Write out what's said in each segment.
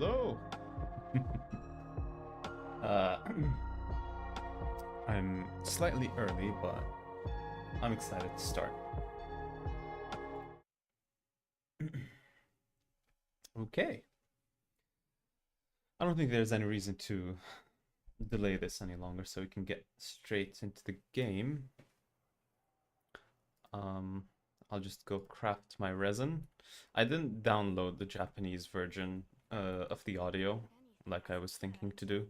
Hello. uh, I'm slightly early, but I'm excited to start. Okay. I don't think there's any reason to delay this any longer, so we can get straight into the game. I'll just go craft my resin. I didn't download the Japanese version of the audio like I was thinking to do.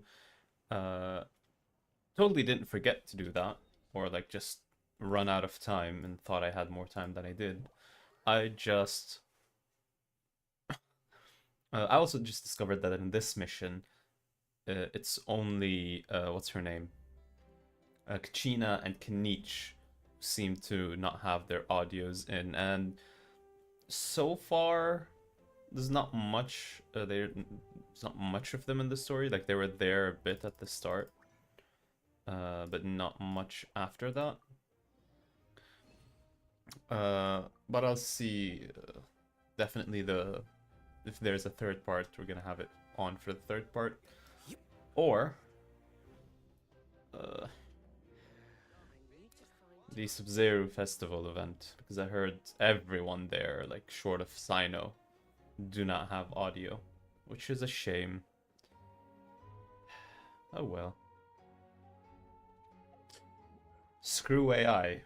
Totally didn't forget to do that, or like just run out of time and thought I had more time than I did. I also just discovered that in this mission, it's only what's her name, Kachina and Kanich seem to not have their audios in, and so far there's not much. There's not much of them in the story. Like they were there a bit at the start, but not much after that. But I'll see. Definitely if there's a third part, we're gonna have it on for the third part, or the Sub-Zero Festival event, because I heard everyone there, like short of Sino, do not have audio, which is a shame. Oh well. Screw AI.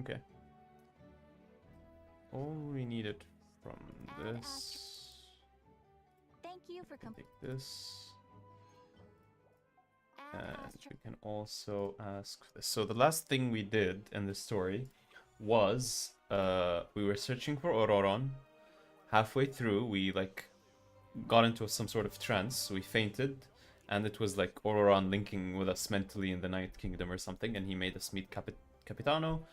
Okay. All we needed from this. Thank you for Take this. And we can also ask this. So the last thing we did in the story was we were searching for Auroron. Halfway through, we like got into some sort of trance. We fainted, and it was like Auroron linking with us mentally in the Night Kingdom or something, and he made us meet Capitano.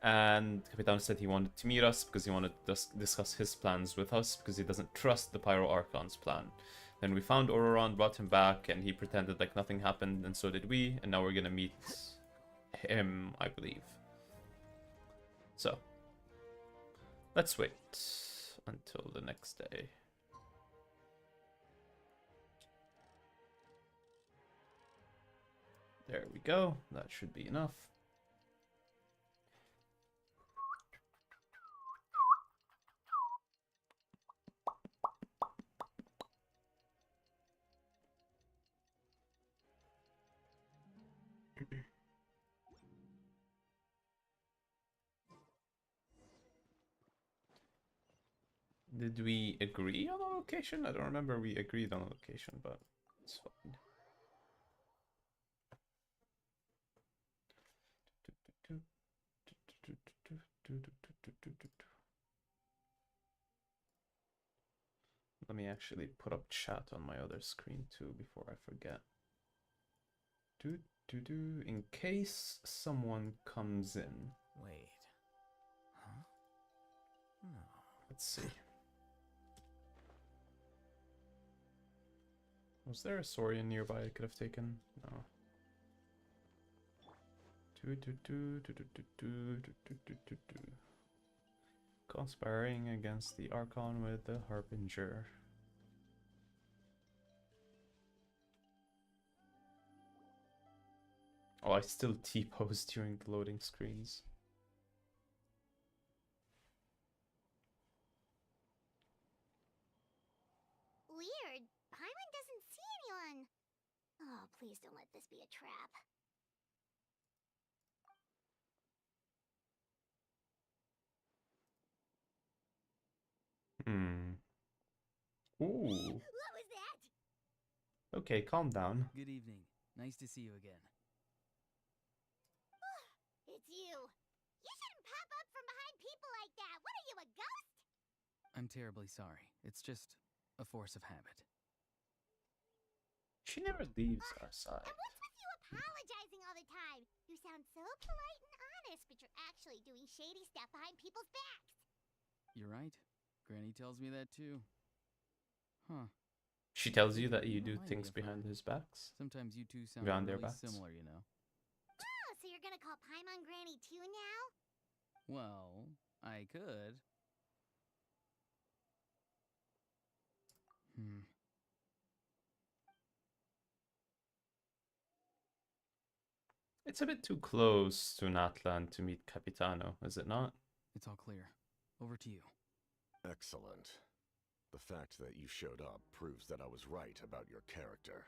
And Capitano said he wanted to meet us because he wanted to discuss his plans with us because he doesn't trust the Pyro Archon's plan. Then we found Auroron, brought him back, and he pretended like nothing happened, and so did we, and now we're gonna meet him, I believe. So, let's wait until the next day. There we go, that should be enough. Did we agree on a location? I don't remember we agreed on a location, but it's fine. Let me actually put up chat on my other screen too before I forget. In case someone comes in. Wait. Huh? No. Let's see. Was there a Saurian nearby I could have taken? No. Conspiring against the Archon with the Harbinger. Oh, I still T-pose during the loading screens. Weird. Paimon doesn't see anyone. Oh, please don't let this be a trap. Ooh. What was that? Okay, calm down. Good evening. Nice to see you again. It's you. You shouldn't pop up from behind people like that. What are you, a ghost? I'm terribly sorry. It's just a force of habit. She never leaves our side. And what's with you apologizing all the time? You sound so polite and honest, but you're actually doing shady stuff behind people's backs. You're right. Granny tells me that too. Huh. She tells you that you do Remind me things of her. behind his backs? Sometimes you two sound Behind their really backs? similar, you know. Oh, so you're gonna call Paimon Granny too now? Well, I could. It's a bit too close to Natlan to meet Capitano, is it not? It's all clear. Over to you. Excellent. The fact that you showed up proves that I was right about your character.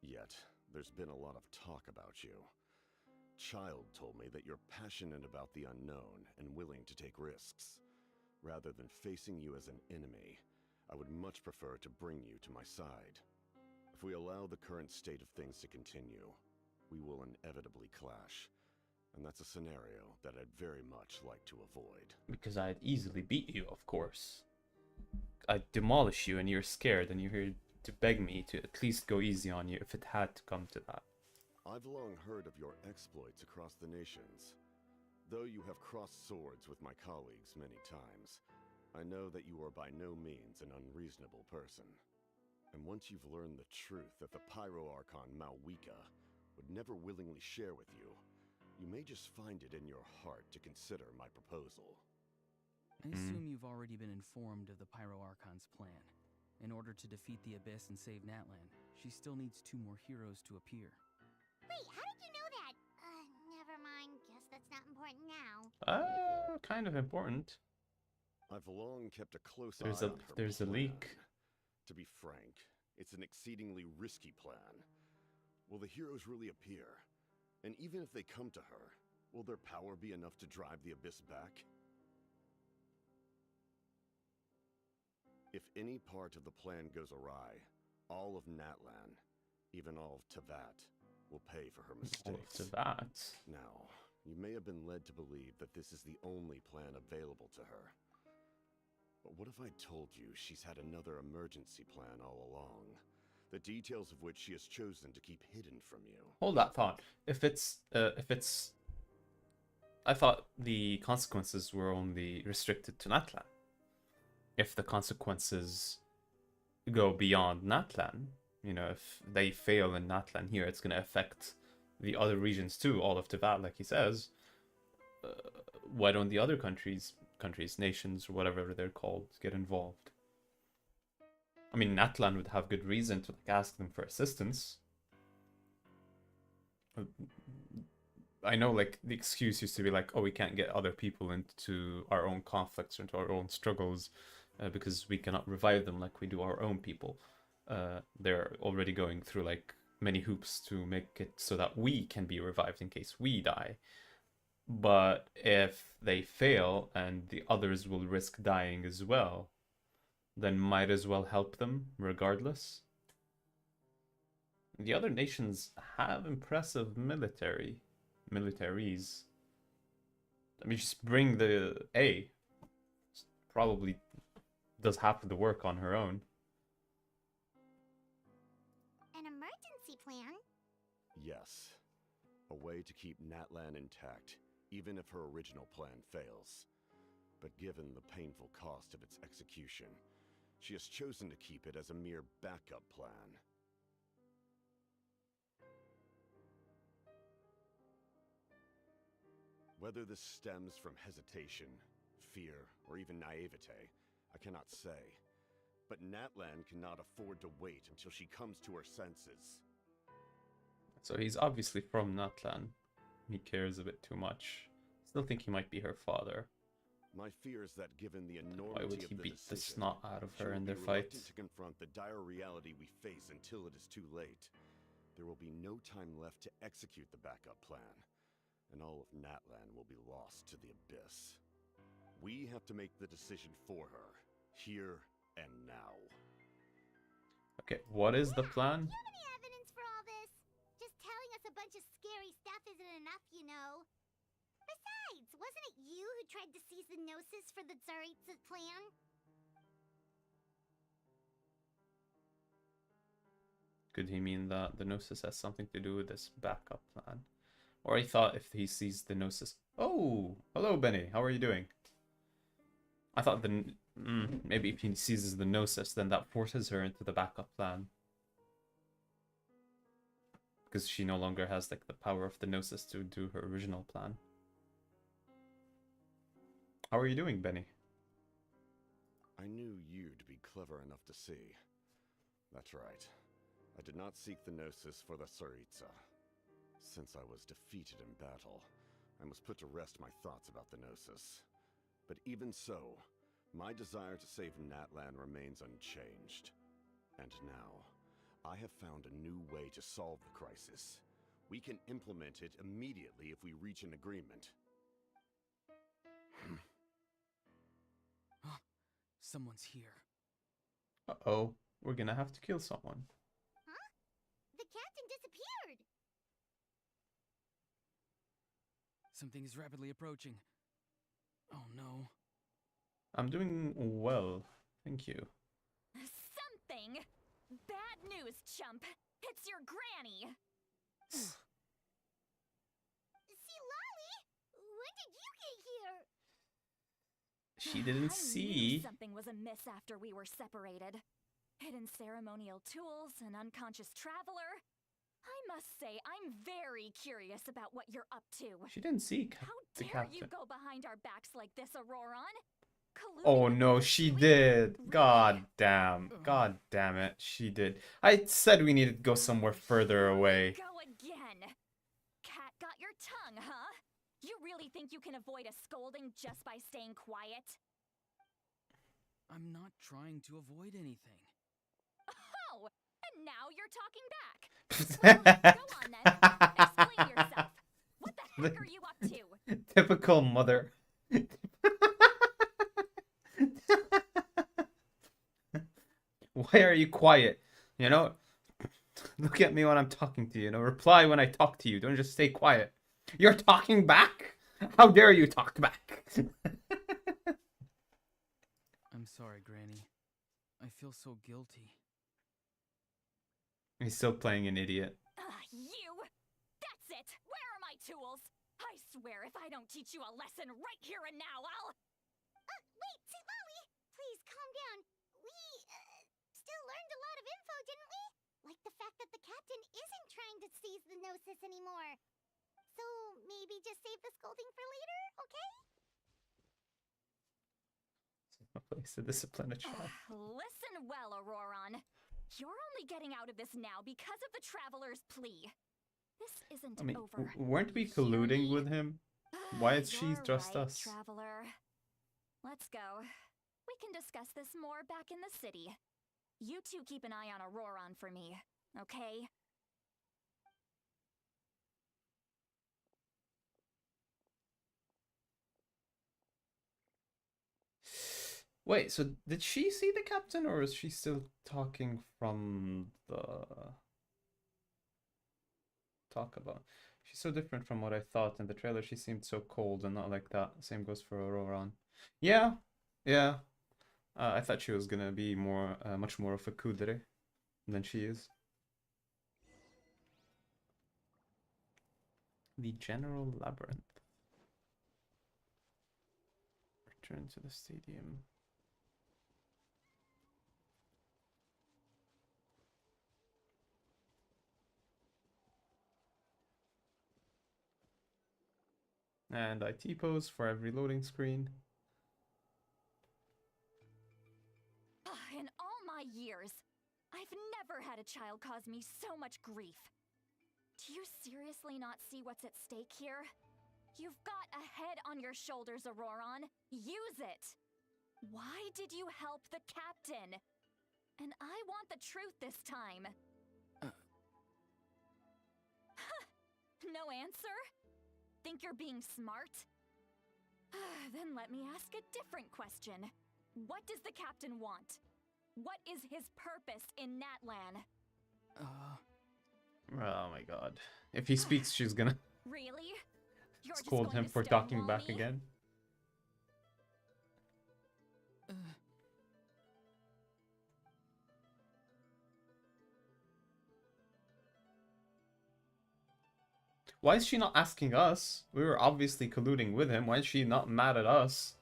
Yet, there's been a lot of talk about you. Child told me that you're passionate about the unknown and willing to take risks. Rather than facing you as an enemy, I would much prefer to bring you to my side. If we allow the current state of things to continue, we will inevitably clash. And that's a scenario that I'd very much like to avoid. Because I'd easily beat you, of course. I'd demolish you and you're scared and you're here to beg me to at least go easy on you if it had to come to that. I've long heard of your exploits across the nations. Though you have crossed swords with my colleagues many times, I know that you are by no means an unreasonable person. And once you've learned the truth that the Pyro Archon Malwika would never willingly share with you, you may just find it in your heart to consider my proposal. I assume you've already been informed of the Pyro Archon's plan. In order to defeat the Abyss and save Natlan, she still needs 2 more heroes to appear. Wait, how did you know that? Never mind. Guess that's not important now. Kind of important. I've long kept a close There's eye a on her there's a plan. leak. To be frank, it's an exceedingly risky plan. Will the heroes really appear? And even if they come to her, will their power be enough to drive the Abyss back? If any part of the plan goes awry, all of Natlan, even all of Tevat, will pay for her mistakes. To that. Now, you may have been led to believe that this is the only plan available to her. But what if I told you she's had another emergency plan all along, the details of which she has chosen to keep hidden from you? Hold that thought. If it's I thought the consequences were only restricted to Natlan. If the consequences go beyond Natlan, you know, if they fail in Natlan here, it's going to affect the other regions too, all of Tevat, like he says. Why don't the other countries, nations, or whatever they're called, get involved? I mean, Natlan would have good reason to ask them for assistance. I know, like, the excuse used to be like, oh, we can't get other people into our own conflicts or into our own struggles because we cannot revive them like we do our own people. They're already going through, like, many hoops to make it so that we can be revived in case we die. But if they fail and the others will risk dying as well, then might as well help them regardless. The other nations have impressive militaries. I mean, just bring the A. Probably does half of the work on her own. An emergency plan? Yes. A way to keep Natlan intact, even if her original plan fails. But given the painful cost of its execution, she has chosen to keep it as a mere backup plan. Whether this stems from hesitation, fear, or even naivete, I cannot say. But Natlan cannot afford to wait until she comes to her senses. So he's obviously from Natlan. He cares a bit too much. Still think he might be her father. My fear is that given the enormity Why would he of the beat the decision, snot out of she her will in be their fight? reluctant to confront the dire reality we face until it is too late. There will be no time left to execute the backup plan, and all of Natlan will be lost to the Abyss. We have to make the decision for her, here and now. Okay, what is the plan? Do you have any evidence for all this? Just telling us a bunch of scary stuff isn't enough, you know. Besides, wasn't it you who tried to seize the Gnosis for the Tsaritsa plan? Could he mean that the Gnosis has something to do with this backup plan? Or I thought if he sees the Gnosis... Oh! Hello, Benny. How are you doing? I thought Maybe if he seizes the Gnosis, then that forces her into the backup plan. Because she no longer has like the power of the Gnosis to do her original plan. How are you doing, Benny? I knew you'd be clever enough to see. That's right. I did not seek the Gnosis for the Tsaritsa. Since I was defeated in battle, I must put to rest my thoughts about the Gnosis. But even so, my desire to save Natlan remains unchanged. And now, I have found a new way to solve the crisis. We can implement it immediately if we reach an agreement. Someone's here. Uh-oh. We're gonna have to kill someone. Huh? The captain disappeared! Something is rapidly approaching. Oh no. I'm doing well. Thank you. Something? Bad news, chump. It's your granny. See, Lolly? When did you get here? She didn't I knew see. something was amiss after we were separated. Hidden ceremonial tools, an unconscious traveler. I must say, I'm very curious about what you're up to. She didn't see How the dare you captain. go behind our backs like this, Auroron? Colluding Oh with no, us, she really? did. Really? God damn. God damn it. She did. I said we needed to go somewhere further Here we away. Go again. Cat got your tongue, huh? You really think you can avoid a scolding just by staying quiet? I'm not trying to avoid anything. Oh, and now you're talking back. Go on then. Explain yourself. What the heck are you up to? Typical mother. Why are you quiet? You know, look at me when I'm talking to you. You know, reply when I talk to you. Don't just stay quiet. You're talking back? How dare you talk back? I'm sorry, Granny. I feel so guilty. He's still playing an idiot. You! That's it! Where are my tools? I swear if I don't teach you a lesson right here and now, I'll... Wait, see, Lolly! Please, calm down. We, still learned a lot of info, didn't we? Like the fact that the captain isn't trying to seize the Gnosis anymore. So, maybe just save the scolding for later, okay? No place to discipline a child. Listen well, Auroron. You're only getting out of this now because of the Traveler's plea. This isn't I mean, over. weren't we You hear colluding me? with him? Why is she You're just right, us? Traveler. Let's go. We can discuss this more back in the city. You two keep an eye on Auroron for me, okay? Wait, so did she see the captain, or is she still talking from the talk about? She's so different from what I thought in the trailer. She seemed so cold and not like that. Same goes for Auroron. Yeah, yeah. I thought she was gonna be more, much more of a kudere than she is. The General Labyrinth. Return to the stadium. And I T-pose for every loading screen. In all my years, I've never had a child cause me so much grief. Do you seriously not see what's at stake here? You've got a head on your shoulders, Auroron. Use it! Why did you help the captain? And I want the truth this time. No answer? Think you're being smart? Then let me ask a different question. What does the captain want? What is his purpose in Natlan? Oh my god. If he speaks, she's gonna Really? You're just scold going him to for talking stonewall back me? again. Why is she not asking us? We were obviously colluding with him. Why is she not mad at us?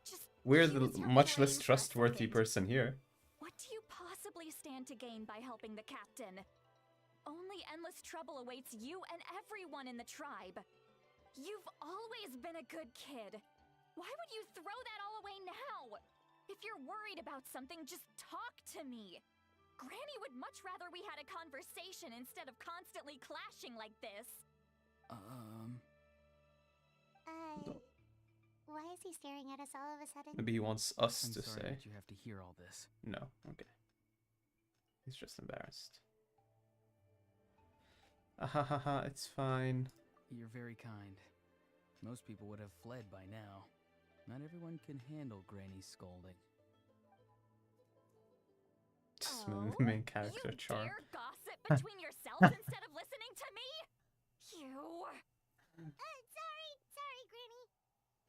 Just We're Use the your much less brain for a trustworthy second. person here. What do you possibly stand to gain by helping the captain? Only endless trouble awaits you and everyone in the tribe. You've always been a good kid. Why would you throw that all away now? If you're worried about something, just talk to me. Granny would much rather we had a conversation instead of constantly clashing like this. Why is he staring at us all of a sudden? Maybe he wants us I'm to sorry say. that you have to hear all this. No, okay. He's just embarrassed. Ahahaha, it's fine. You're very kind. Most people would have fled by now. Not everyone can handle Granny's scolding. Smooth Oh, main character you charm. dare gossip between yourselves instead of listening to me? You... Sorry, Granny.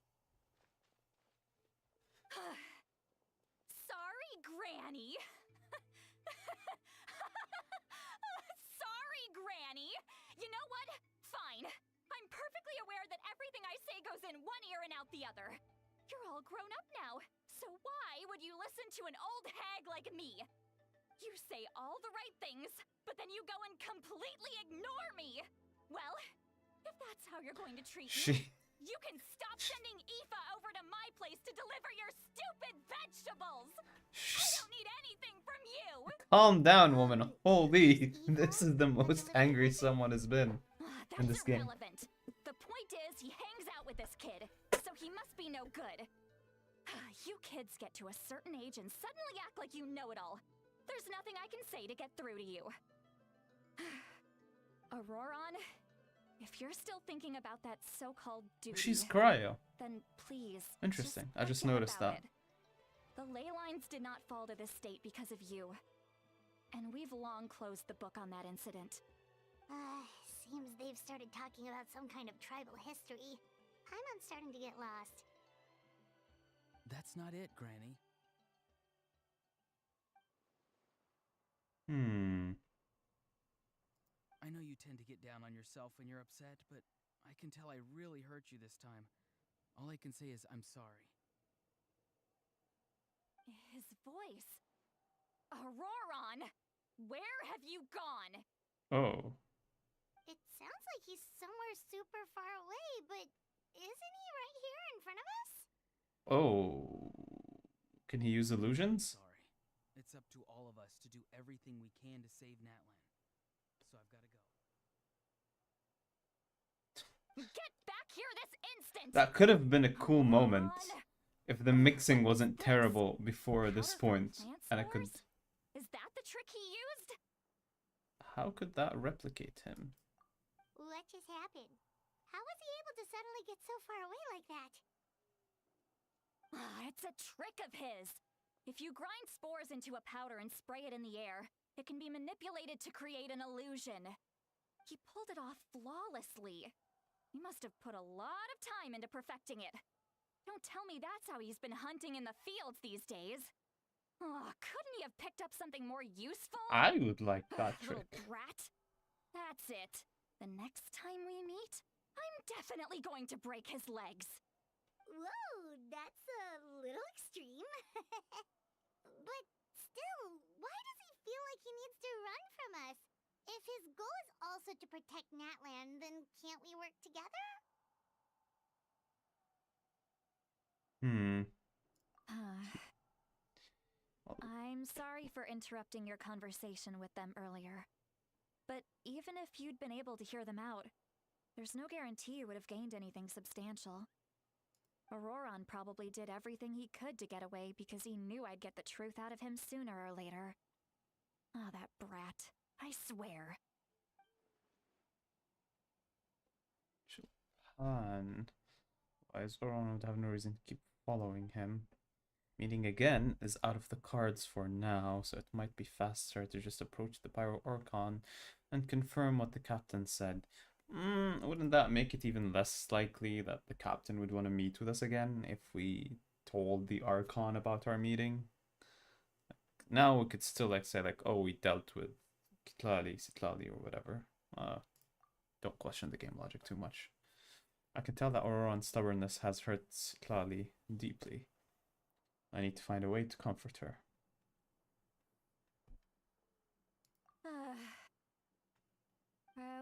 Sorry, Granny. Sorry, Granny. You know what? Fine. I'm perfectly aware that everything I say goes in one ear and out the other. You're all grown up now, so why would you listen to an old hag like me? You say all the right things, but then you go and completely ignore me. Well, if that's how you're going to treat me, you can stop sending Aoife over to my place to deliver your stupid vegetables. I don't need anything from you. Calm down, woman. Holy, this is the most angry someone has been in this That's game. irrelevant. The point is, he hangs out with this kid, so he must be no good. You kids get to a certain age and suddenly act like you know it all. There's nothing I can say to get through to you. Auroron, if you're still thinking about that so-called duty, She's cryo. then please. Interesting. I just forget noticed about that. it. The ley lines did not fall to this state because of you. And we've long closed the book on that incident. Seems they've started talking about some kind of tribal history. I'm starting to get lost. That's not it, Granny. I know you tend to get down on yourself when you're upset, but I can tell I really hurt you this time. All I can say is I'm sorry. His voice. Auroron! Where have you gone? Oh. It sounds like he's somewhere super far away, but isn't he right here in front of us? Oh. Can he use illusions? Sorry. It's up to all of us to do everything we can to save Natlan. So I've got to go. Get back here this instant! That could have been a cool moment Auroron! if the mixing wasn't terrible before this point. And I could... Is that the trick he used? How could that replicate him? What just happened? How was he able to suddenly get so far away like that? It's a trick of his. If you grind spores into a powder and spray it in the air, it can be manipulated to create an illusion. He pulled it off flawlessly. He must have put a lot of time into perfecting it. Don't tell me that's how he's been hunting in the fields these days. Oh, couldn't he have picked up something more useful? I would like that Little trick. brat. That's it. The next time we meet, I'm definitely going to break his legs. Whoa, that's a little extreme. But still, why does he feel like he needs to run from us? If his goal is also to protect Natlan, then can't we work together? I'm sorry for interrupting your conversation with them earlier. But even if you'd been able to hear them out, there's no guarantee you would have gained anything substantial. Auroron probably did everything he could to get away because he knew I'd get the truth out of him sooner or later. Ah, that brat. I swear. Japan. Why is Oron would have no reason to keep following him? Meeting again is out of the cards for now, so it might be faster to just approach the Pyro Archon and confirm what the captain said. Wouldn't that make it even less likely that the captain would want to meet with us again if we told the Archon about our meeting? Now we could still say oh, we dealt with Sitlali or whatever. Don't question the game logic too much. I can tell that Auroron's stubbornness has hurt Sitlali deeply. I need to find a way to comfort her.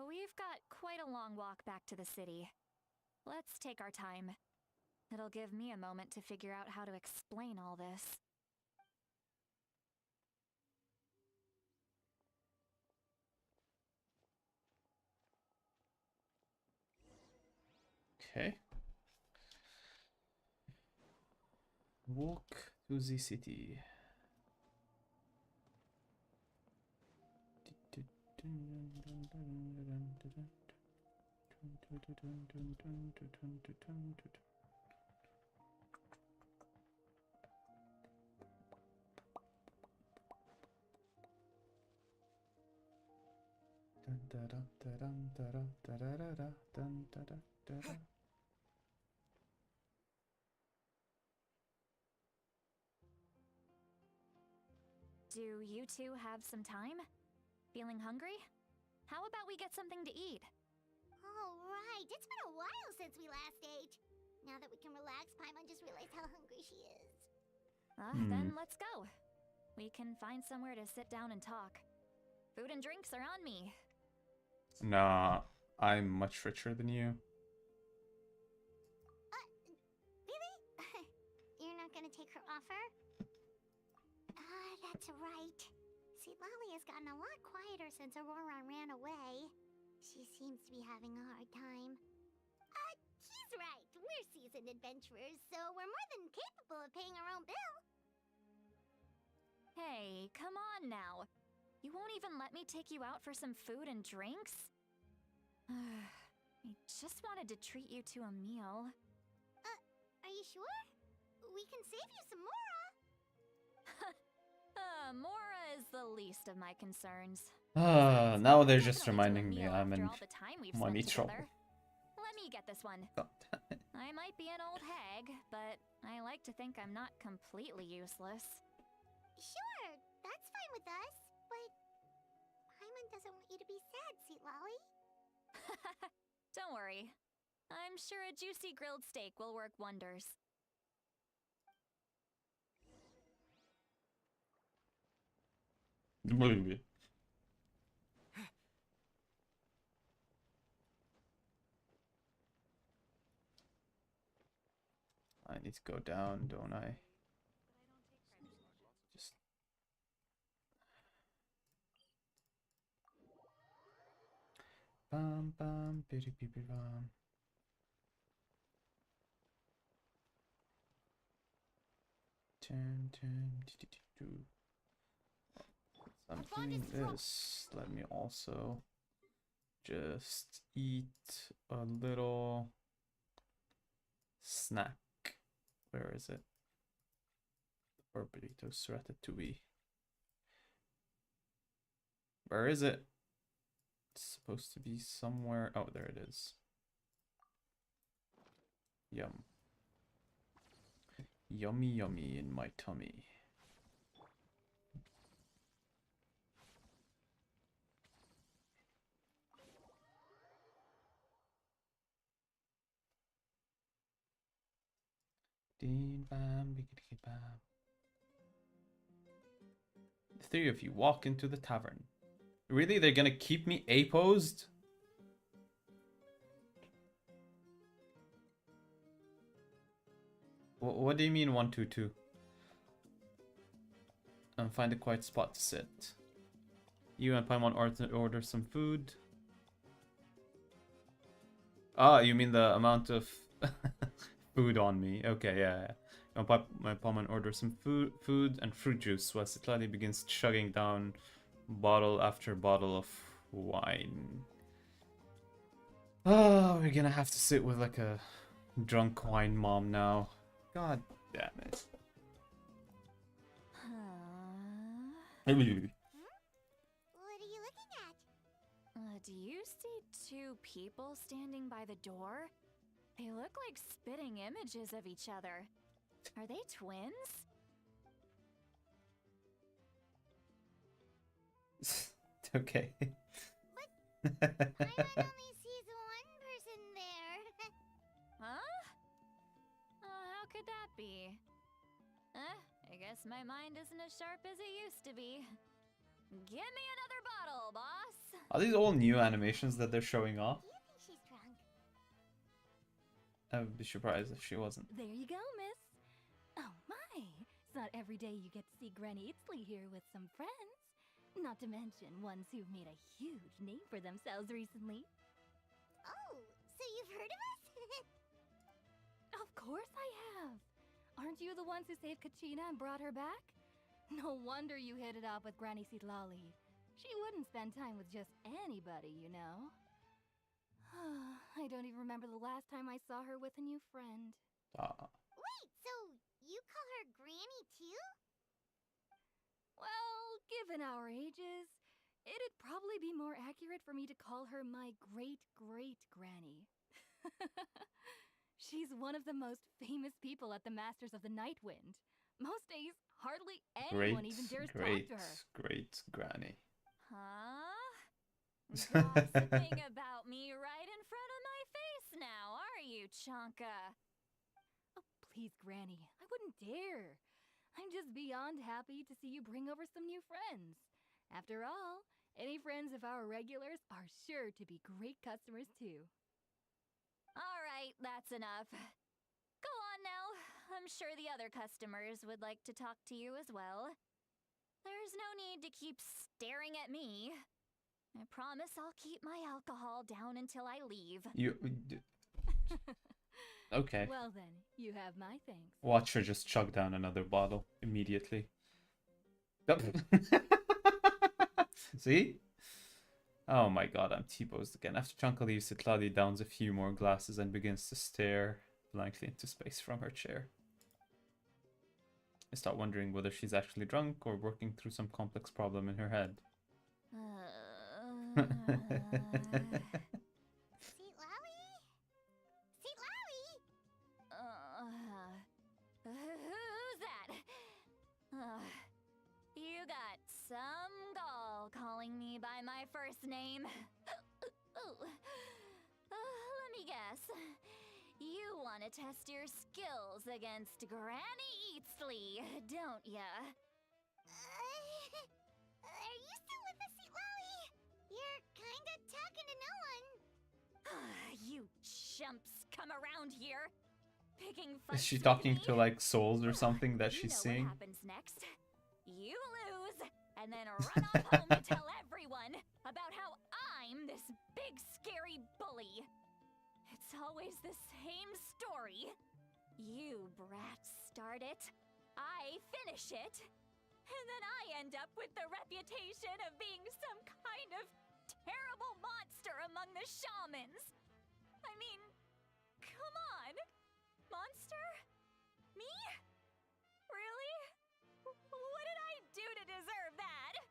We've got quite a long walk back to the city. Let's take our time. It'll give me a moment to figure out how to explain all this. Okay. Walk to the city. Do you two have some time? Feeling hungry? How about we get something to eat? All right, it's been a while since we last ate. Now that we can relax, Paimon just realized how hungry she is. Then let's go. We can find somewhere to sit down and talk. Food and drinks are on me. Nah, I'm much richer than you. Really? You're not gonna take her offer? That's right. See, Lolly has gotten a lot quieter since Aurora ran away. She seems to be having a hard time. He's right. We're seasoned adventurers, so we're more than capable of paying our own bill. Hey, come on now. You won't even let me take you out for some food and drinks? I just wanted to treat you to a meal. Are you sure? We can save you some more. Mora is the least of my concerns. Now they're just Definitely to a reminding me meal I'm after in all the time we've money spent trouble. together. Let me get this one. God damn it. I might be an old hag, but I like to think I'm not completely useless. Sure, that's fine with us, but Paimon doesn't want you to be sad, sweet Lolly. Don't worry. I'm sure a juicy grilled steak will work wonders. I need to go down, don't I? Just bam bam biddy biddy bam. Something this. Let me also just eat a little snack. Where is it? Or burritos ratatouille. Where is it? It's supposed to be somewhere. Oh, there it is. Yum. Yummy, yummy in my tummy. Ding bam, biggity bam. The three of you walk into the tavern. Really? They're gonna keep me A-posed? What do you mean 1, 2, 2? And find a quiet spot to sit. You and Paimon order some food. Ah, you mean the amount of food on me. Okay, yeah. And Paimon orders some food and fruit juice while Citlali begins chugging down bottle after bottle of wine. Oh, we're gonna have to sit with like a drunk wine mom now. God damn it. What are you looking at? Do you see two people standing by the door? They look like spitting images of each other. Are they twins? Okay. Paimon only sees one person there. Huh? How could that be? Huh? guess my mind isn't as sharp as it used to be. Give me another bottle, boss. Are these all new animations that they're showing off? Do you think she's drunk? I would be surprised if she wasn't. There you go, miss. Oh my, it's not every day you get to see Granny Itzley here with some friends. Not to mention ones who've made a huge name for themselves recently. Oh, so you've heard of us? Of course I have. Aren't you the ones who saved Kachina and brought her back? No wonder you hit it off with Granny Sitlali. She wouldn't spend time with just anybody, you know. I don't even remember the last time I saw her with a new friend. Wait, so you call her Granny too? Well, given our ages, it'd probably be more accurate for me to call her my great-great-granny. She's one of the most famous people at the Masters of the Night Wind. Most days, hardly anyone even dares talk to her. Great granny. Huh? Gossiping about me right in front of my face now, are you, Chonka? Oh, please, Granny, I wouldn't dare. I'm just beyond happy to see you bring over some new friends. After all, any friends of our regulars are sure to be great customers too. All right, that's enough. Go on now. I'm sure the other customers would like to talk to you as well. There's no need to keep staring at me. I promise I'll keep my alcohol down until I leave. Okay. Well then, you have my thanks. Watch her just chug down another bottle immediately. See? Oh my god, I'm T-posed again. After Chunka leaves, Sitladi downs a few more glasses and begins to stare blankly into space from her chair. I start wondering whether she's actually drunk or working through some complex problem in her head. Seatlawi? Seatlawi? Who's that? You got some gall calling me by my first name. Let me guess. You want to test your skills against Granny Eatsley, don't ya? Are you still with us, Seatlawi? You're kinda talking to no one. You chumps come around here, picking Is fights she with talking me? to like souls or something that You she's know seeing? what happens next. You lose, and then run off home to tell everyone about how I'm this big scary bully. It's always the same story. You brats start it, I finish it, and then I end up with the reputation of being some kind of terrible monster among the shamans. I mean, come on. Monster? Me? Really? What did I do to deserve that?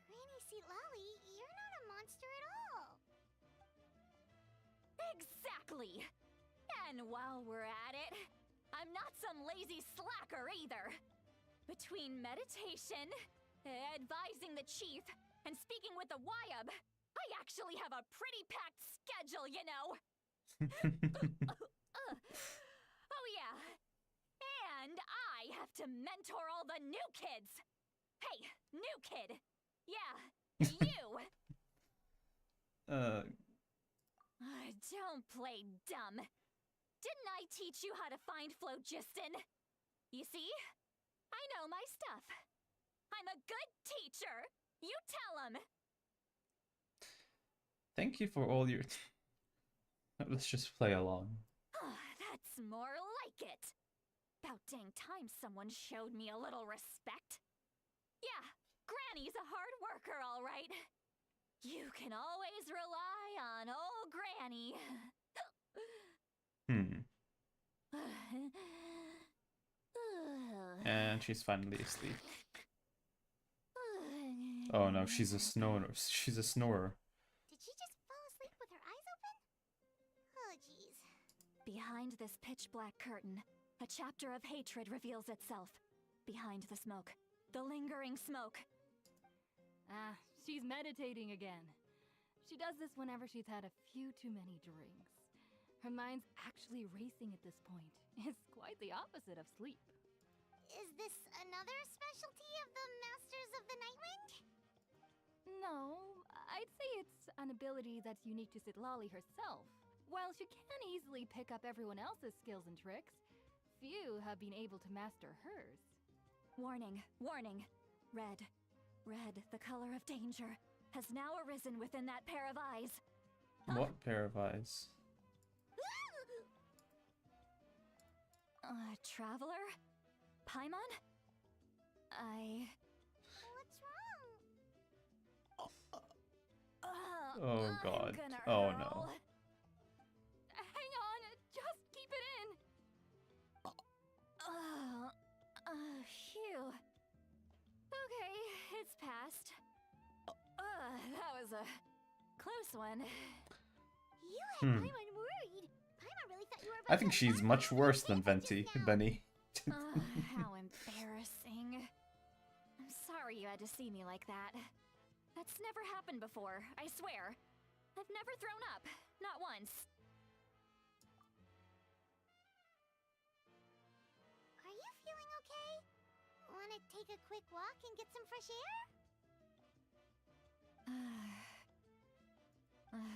Granny Seatlawi, you're not a monster at all. Exactly. And while we're at it, I'm not some lazy slacker either. Between meditation, advising the chief, and speaking with the Wyab, I actually have a pretty packed schedule, you know. Oh yeah. And I have to mentor all the new kids. Hey, new kid. Yeah, you. Don't play dumb. Didn't I teach you how to find phlogiston? You see? I know my stuff. I'm a good teacher. You tell him. Thank you for all your... Let's just play along. That's more like it. About dang time someone showed me a little respect. Yeah, Granny's a hard worker, all right. You can always rely on old Granny. And she's finally asleep. Oh no, she's a snorer. She's a snorer. Did she just fall asleep with her eyes open? Oh, jeez. Behind this pitch-black curtain, a chapter of hatred reveals itself. Behind the smoke, the lingering smoke. Ah, she's meditating again. She does this whenever she's had a few too many drinks. Her mind's actually racing at this point. It's quite the opposite of sleep. Is this another specialty of the Masters of the Nightwind? No, I'd say it's an ability that's unique to Citlali herself. While she can easily pick up everyone else's skills and tricks, few have been able to master hers. Warning, warning. Red, the color of danger, has now arisen within that pair of eyes. What pair of eyes? Traveler? Paimon? What's wrong? Oh god. I'm gonna Oh hurl. no. Hang on, just keep it in. Phew. Okay, it's passed. That was a close one. You had Hmm. Paimon worried. Paimon really thought you were I about think to she's attack much her worse with than a Venti, just now. Benny. How embarrassing. I'm sorry you had to see me like that. That's never happened before, I swear. I've never thrown up. Not once. Are you feeling okay? Wanna take a quick walk and get some fresh air?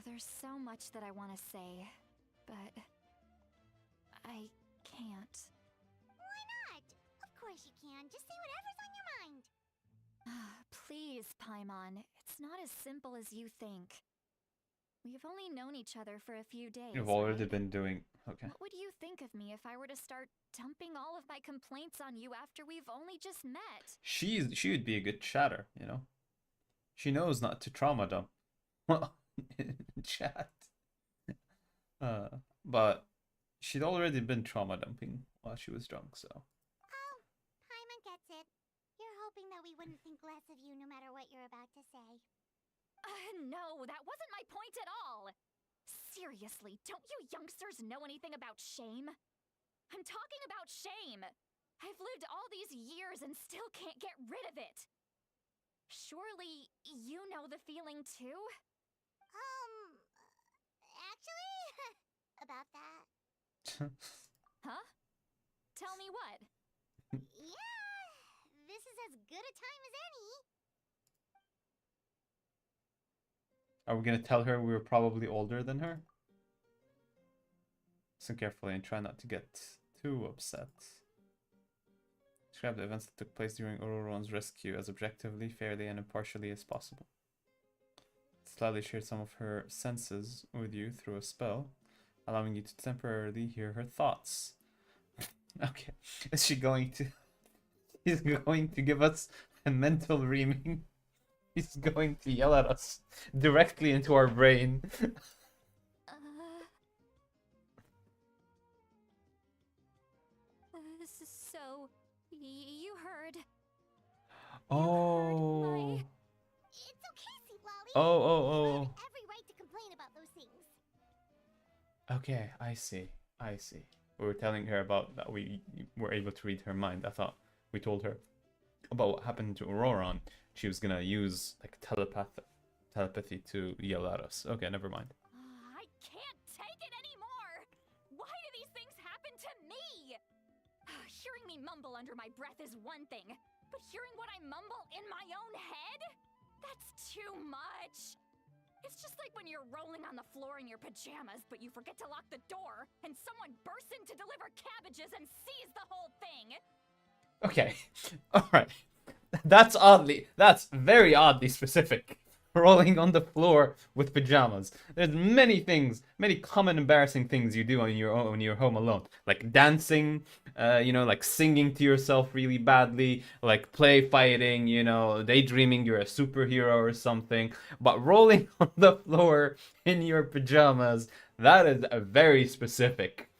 There's so much that I want to say, but I can't. Why not? Of course you can. Just say whatever's on your mind. Please, Paimon, it's not as simple as you think. We've only known each other for a few days. You've already right? been doing... Okay. What would you think of me if I were to start dumping all of my complaints on you after we've only just met? She would be a good chatter, you know? She knows not to trauma dump. In chat. But she'd already been trauma dumping while she was drunk, so... Oh, Paimon gets it. You're hoping that we wouldn't think less of you no matter what you're about to say. No, that wasn't my point at all! Seriously, don't you youngsters know anything about shame? I'm talking about shame! I've lived all these years and still can't get rid of it! Surely, you know the feeling too? Actually, about that. Huh? Tell me what? Yeah, this is as good a time as any. Are we gonna tell her we were probably older than her? Listen carefully and try not to get too upset. Describe the events that took place during Auroron's rescue as objectively, fairly, and impartially as possible. Slightly shared some of her senses with you through a spell, allowing you to temporarily hear her thoughts. Okay, is she going to... He's going to give us a mental reaming. He's going to yell at us directly into our brain. So, you heard... Oh. It's okay, Citlali. Oh, You oh, have every right to complain about those things. Okay, I see. I see. We were telling her about that we were able to read her mind. I thought we told her about what happened to Auroron. She was gonna use like telepathy to yell at us. Okay, never mind. I can't take it anymore! Why do these things happen to me? Hearing me mumble under my breath is one thing, but hearing what I mumble in my own head? That's too much! It's just like when you're rolling on the floor in your pajamas, but you forget to lock the door, and someone bursts in to deliver cabbages and sees the whole thing! Okay, alright. That's very oddly specific. Rolling on the floor with pajamas. There's many things, many common embarrassing things you do on your own when you're home alone. Like dancing, like singing to yourself really badly, like play fighting, daydreaming you're a superhero or something. But rolling on the floor in your pajamas, that is a very specific.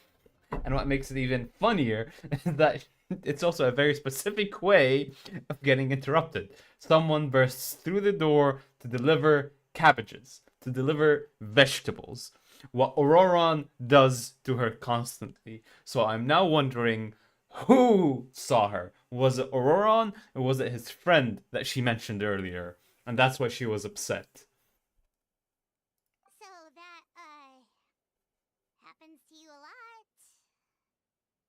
And what makes it even funnier is that it's also a very specific way of getting interrupted. Someone bursts through the door to deliver cabbages, to deliver vegetables. What Auroron does to her constantly. So I'm now wondering who saw her. Was it Auroron or was it his friend that she mentioned earlier? And that's why she was upset. So that, happens to you a lot.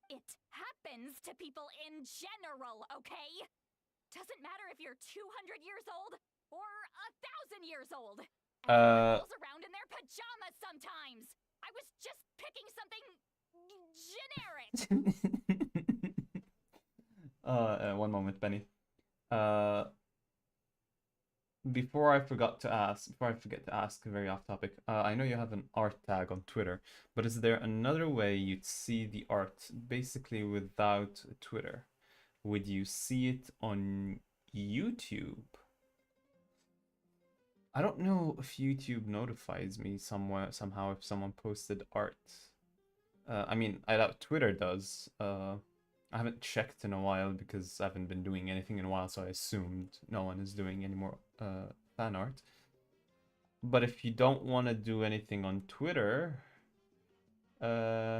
It happens happens to people in general, okay? Doesn't matter if you're 200 years old or 1,000 years old. Everyone rolls around in their pajamas sometimes. I was just picking something generic. One moment, Benny. Before I forget to ask, very off topic, I know you have an art tag on Twitter, but is there another way you'd see the art basically without Twitter? Would you see it on YouTube? I don't know if YouTube notifies me somehow if someone posted art. I mean, I doubt Twitter does. I haven't checked in a while because I haven't been doing anything in a while, so I assumed no one is doing any more fan art. But if you don't want to do anything on Twitter, there's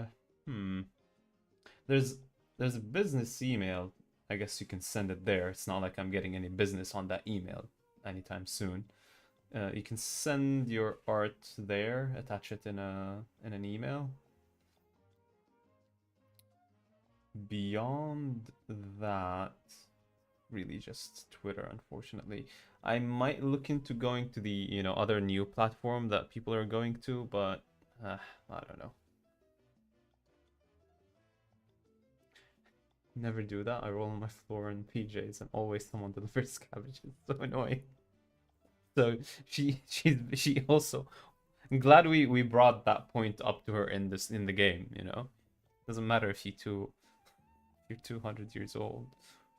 a business email. I guess you can send it there. It's not like I'm getting any business on that email anytime soon. You can send your art there, attach it in an email. Beyond that, really just Twitter, unfortunately. I might look into going to the, other new platform that people are going to, but I don't know. Never do that. I roll on my floor in PJs and always someone delivers cabbages. So annoying. So she also, I'm glad we brought that point up to her in the game, Doesn't matter if you're 200 years old,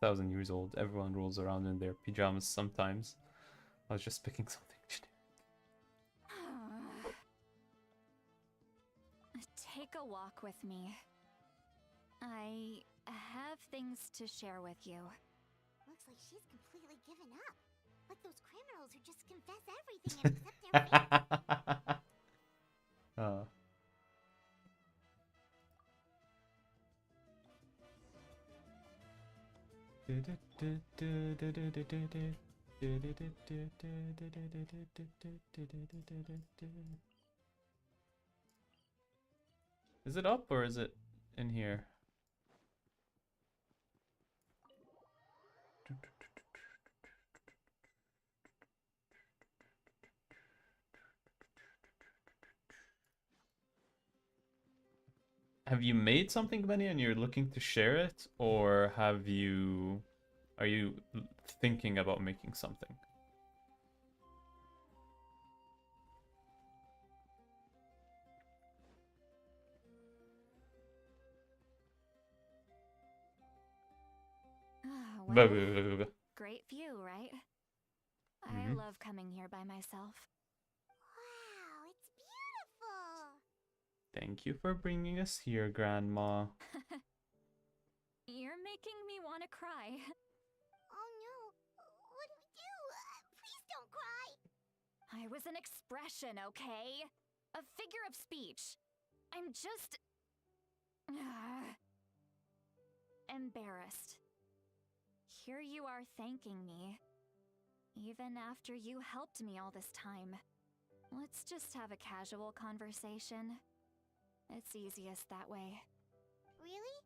1,000 years old. Everyone rolls around in their pajamas sometimes. I was just picking something generic. Take a walk with me. I have things to share with you. Looks like she's completely given up. Like those criminals who just confess everything and accept their fate. Is it up or is it in here? Have you made something, Benny, and you're looking to share it, or are you thinking about making something? Well, great view, right? I love coming here by myself. Wow, it's beautiful. Thank you for bringing us here, Grandma. You're making me want to cry. Oh no, what do we do? Please don't cry. I was an expression, okay? A figure of speech. I'm just... embarrassed. Here you are thanking me. Even after you helped me all this time. Let's just have a casual conversation. It's easiest that way. Really?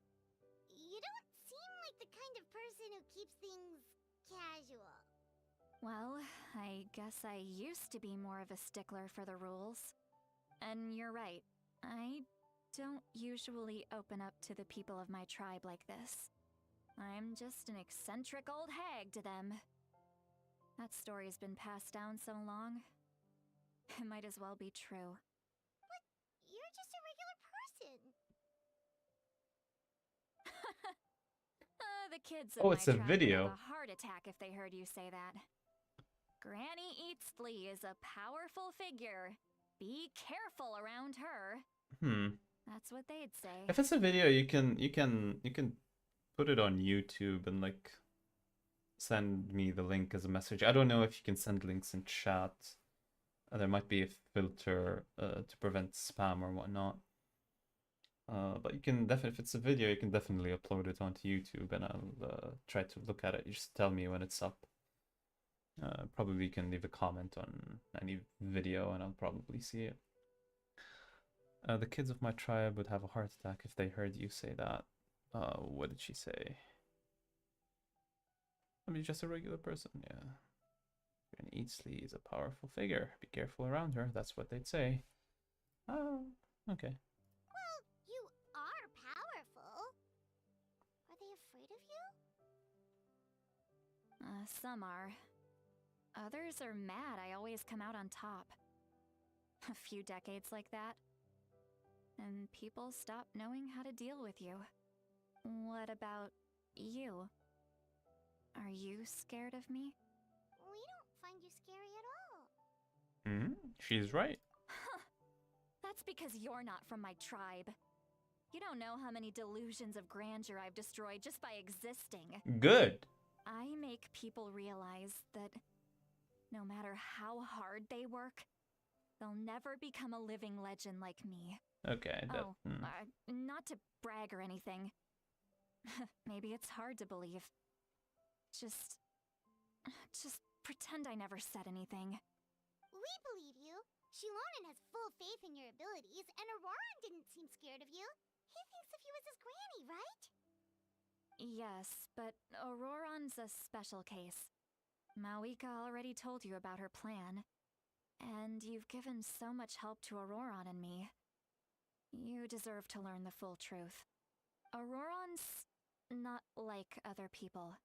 You don't seem like the kind of person who keeps things casual. Well, I guess I used to be more of a stickler for the rules. And you're right, I don't usually open up to the people of my tribe like this. I'm just an eccentric old hag to them. That story's been passed down so long. It might as well be true. But you're just a regular person. The kids of Oh, my it's a tribe would video. have a heart attack if they heard you say that. Granny Eatsley is a powerful figure. Be careful around her. That's what they'd say. If it's a video, you can put it on YouTube and like send me the link as a message. I don't know if you can send links in chat. There might be a filter to prevent spam or whatnot. But you can definitely, if it's a video, you can definitely upload it onto YouTube, and I'll try to look at it. You just tell me when it's up. Probably you can leave a comment on any video, and I'll probably see it. The kids of my tribe would have a heart attack if they heard you say that. What did she say? I mean, just a regular person, yeah. And Eatsley is a powerful figure. Be careful around her. That's what they'd say. Oh, okay. Well, you are powerful. Are they afraid of you? Some are. Others are mad I always come out on top. A few decades like that, and people stop knowing how to deal with you. What about you? Are you scared of me? We don't find you scary at all. She's right. That's because you're not from my tribe. You don't know how many delusions of grandeur I've destroyed just by existing. Good. I make people realize that no matter how hard they work, they'll never become a living legend like me. Okay, Not to brag or anything. Maybe it's hard to believe. Just pretend I never said anything. We believe you. Shilonen has full faith in your abilities, and Auroran didn't seem scared of you. He thinks of you as his granny, right? Yes, but Auroran's a special case. Mawika already told you about her plan. And you've given so much help to Auroran and me. You deserve to learn the full truth. Auroran's not like other people.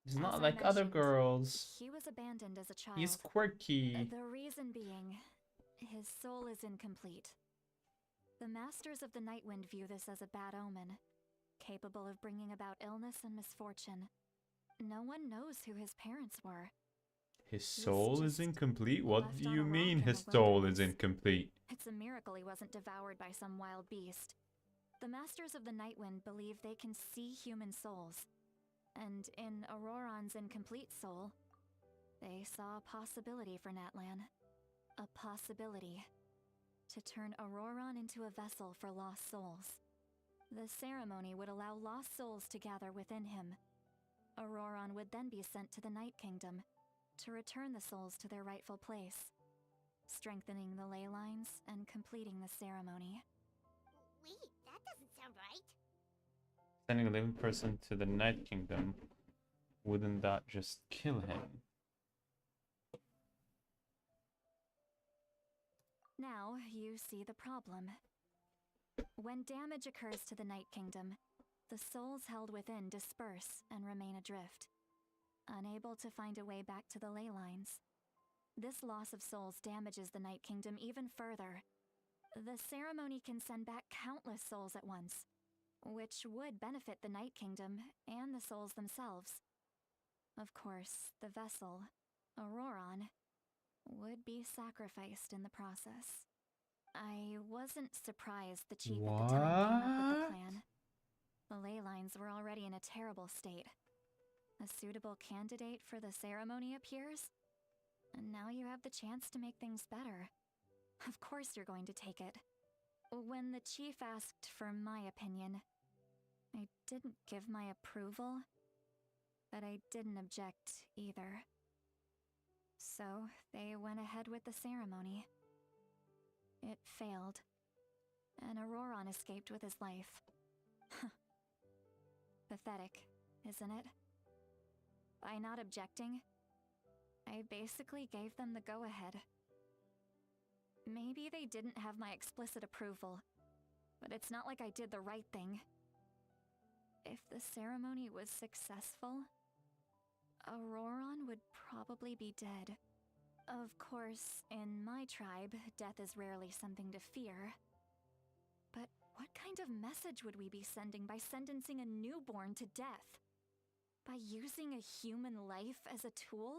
he's As not I like other mentioned, girls. He was abandoned as a child. He's quirky. The reason being, his soul is incomplete. The Masters of the Nightwind view this as a bad omen, capable of bringing about illness and misfortune. No one knows who his parents were. His soul is just incomplete? What left do on you a rock mean in his the soul is wilderness. incomplete? It's a miracle he wasn't devoured by some wild beast. The Masters of the Nightwind believe they can see human souls. And in Auroran's incomplete soul, they saw a possibility for Natlan. A possibility to turn Auroran into a vessel for lost souls. The ceremony would allow lost souls to gather within him. Auroran would then be sent to the Night Kingdom to return the souls to their rightful place, strengthening the ley lines and completing the ceremony. Wait, that doesn't sound right. Sending a living person to the Night Kingdom, wouldn't that just kill him? Now you see the problem. When damage occurs to the Night Kingdom, the souls held within disperse and remain adrift, unable to find a way back to the ley lines. This loss of souls damages the Night Kingdom even further. The ceremony can send back countless souls at once, which would benefit the Night Kingdom and the souls themselves. Of course, the vessel, Auroran, would be sacrificed in the process. I wasn't surprised the chief at the time came up with the What? plan. The ley lines were already in a terrible state. A suitable candidate for the ceremony appears, and now you have the chance to make things better. Of course you're going to take it. When the chief asked for my opinion, I didn't give my approval, but I didn't object either. So they went ahead with the ceremony. It failed, and Auroran escaped with his life. Pathetic, isn't it? By not objecting, I basically gave them the go-ahead. Maybe they didn't have my explicit approval, but it's not like I did the right thing. If the ceremony was successful, Auroran would probably be dead. Of course, in my tribe, death is rarely something to fear. But what kind of message would we be sending by sentencing a newborn to death? By using a human life as a tool?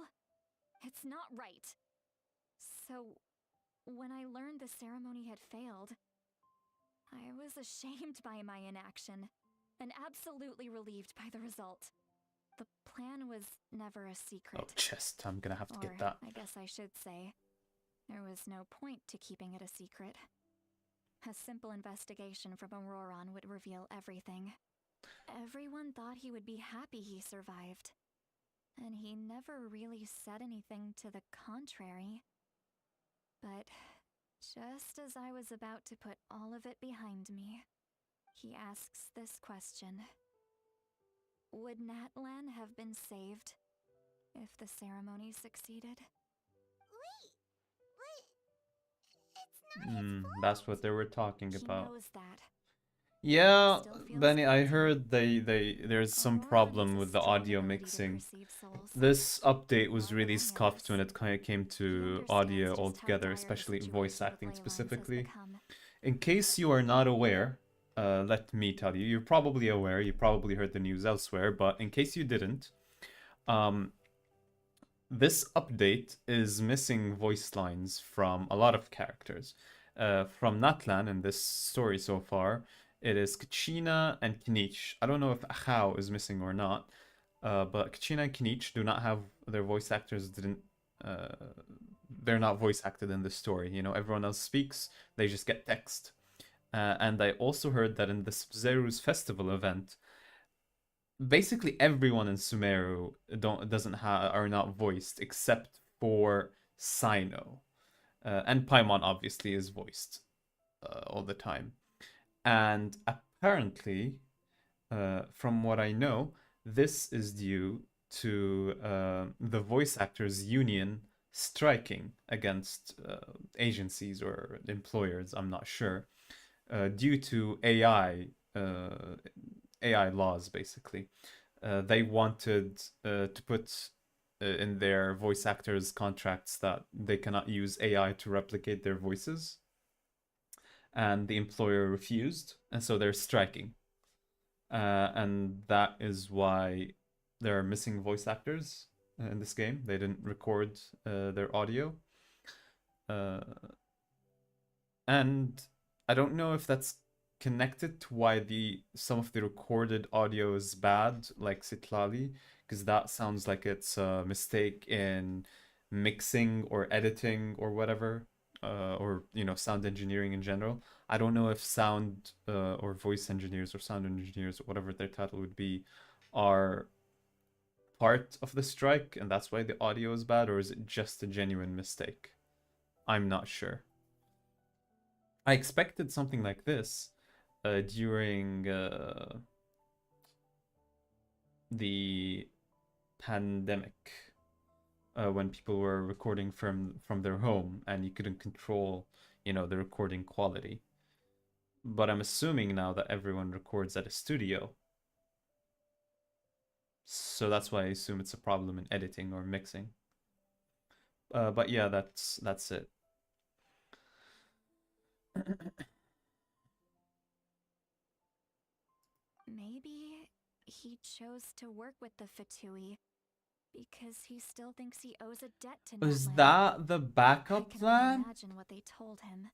It's not right. So, when I learned the ceremony had failed, I was ashamed by my inaction, and absolutely relieved by the result. The plan was never a secret. Oh, chest. I'm gonna have to Or, get that. I guess I should say, there was no point to keeping it a secret. A simple investigation from Auroran would reveal everything. Everyone thought he would be happy he survived. And he never really said anything to the contrary. But just as I was about to put all of it behind me, he asks this question. would Natlan have been saved if the ceremony succeeded? Wait, but it's not his fault. That's what they were talking He about. knows that. Yeah, Still feels Benny, I guilty. heard there's some Aurora problem has a with the strong audio ability to mixing. perceive souls. This update was More than really any of scuffed us. when it kind of came He to understands audio just how altogether, dire the especially situation voice the acting Ley Lines has specifically. become. In case you are not aware, let me tell you, you're probably aware, you probably heard the news elsewhere, but in case you didn't, this update is missing voice lines from a lot of characters. From Natlan in this story so far, it is Kachina and Kinich. I don't know if Ahau is missing or not, but Kachina and Kinich do not have their voice actors didn't they're not voice acted in this story. You know, everyone else speaks, they just get text. And I also heard that in the Zeru's festival event, basically everyone in Sumeru are not voiced except for Sino. And Paimon obviously is voiced all the time. And apparently, from what I know, this is due to the voice actors union striking against agencies or employers, I'm not sure, due to AI laws, basically. They wanted to put in their voice actors' contracts that they cannot use AI to replicate their voices. And the employer refused, and so they're striking. And that is why there are missing voice actors in this game. They didn't record their audio. And I don't know if that's connected to why some of the recorded audio is bad, like Sitlali, because that sounds like it's a mistake in mixing or editing or whatever, or sound engineering in general. I don't know if sound or voice engineers or sound engineers or whatever their title would be are part of the strike and that's why the audio is bad, or is it just a genuine mistake? I'm not sure. I expected something like this during the pandemic, when people were recording from their home and you couldn't control, the recording quality. But I'm assuming now that everyone records at a studio. So that's why I assume it's a problem in editing or mixing. But yeah, that's it. Maybe he chose to work with the Fatui because he still thinks he owes a debt to Is Natlan. that the backup I can plan? imagine what they told him.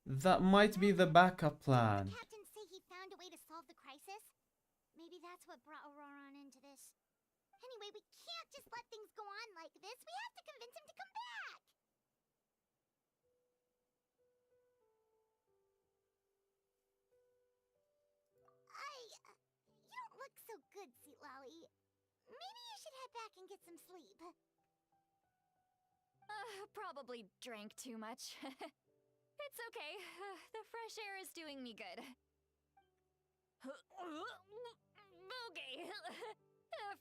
That might be the backup plan. Did the captain say he found a way to solve the crisis? Maybe that's what brought Auroron into this. Anyway, we can't just let things go on like this. We have to convince him to come back. You don't look so good, Sitlali. Maybe you should head back and get some sleep. Probably drank too much. It's okay. The fresh air is doing me good. Okay.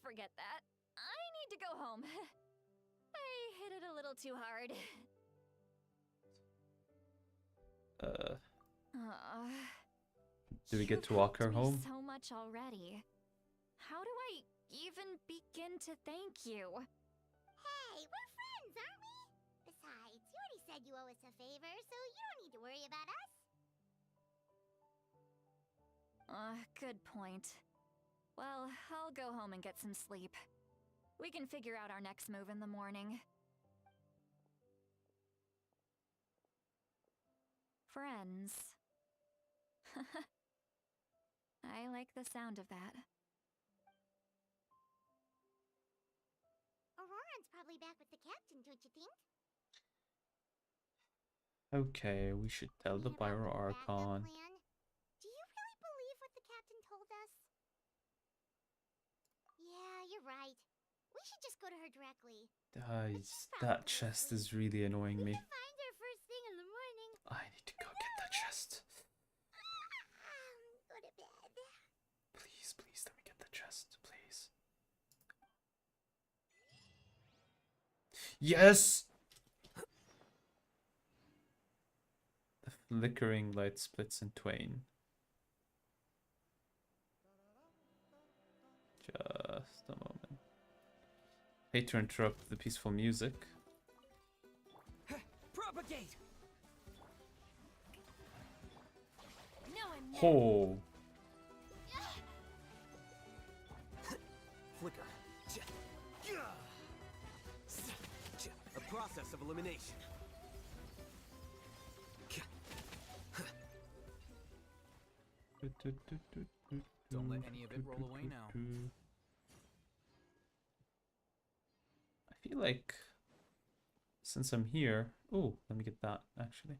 Forget that. I need to go home. I hit it a little too hard. Do we get to walk her home? So much already. How do I even begin to thank you? Hey, we're friends, aren't we? Besides, you already said you owe us a favor, so you don't need to worry about us. Good point. Well, I'll go home and get some sleep. We can figure out our next move in the morning. Friends. I like the sound of that. Auroron's probably back with the captain, don't you think? Okay, we should tell the And about Pyro the backup Archon. plan, do you really believe what the captain told us? Yeah, you're right. We should just go to her directly. Guys, that chest is really annoying me. We can find her first thing in the morning. I need to go get that chest. Go to bed. Please, let me get the chest. Yes! The flickering light splits in twain. Just a moment. Hate to interrupt the peaceful music. Propagate! No, I'm not. Oh! Flicker. A process of elimination. Don't let any of it roll away now. I feel like since I'm here, oh, let me get that actually.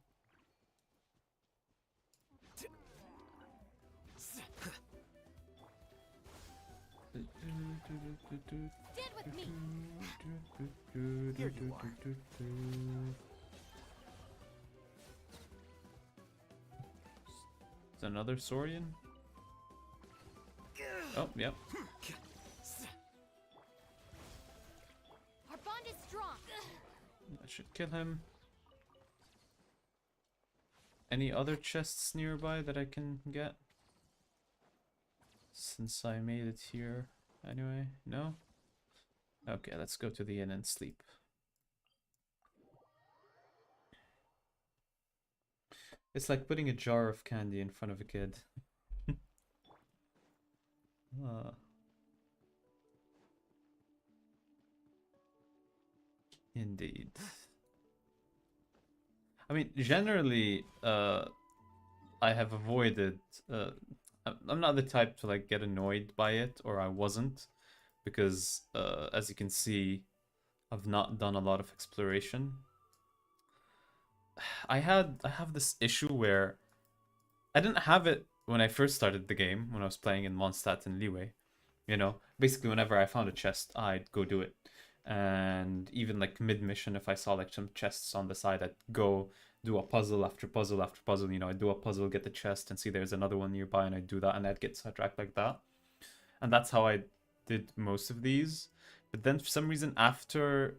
Stand with me. Here you are. Is another Saurian? Oh, yep. Our bond is strong. That should kill him. Any other chests nearby that I can get? Since I made it here anyway, no? Okay, let's go to the inn and sleep. It's like putting a jar of candy in front of a kid. Indeed. I mean, generally, I have avoided. I'm not the type to like get annoyed by it, or I wasn't, because as you can see, I've not done a lot of exploration. I have this issue where I didn't have it when I first started the game, when I was playing in Mondstadt and Liyue. You know, basically whenever I found a chest, I'd go do it. And even like mid-mission, if I saw like some chests on the side, I'd go do a puzzle after puzzle after puzzle. You know, I'd do a puzzle, get the chest, and see there's another one nearby, and I'd do that, and I'd get sidetracked like that. And that's how I did most of these. But then for some reason after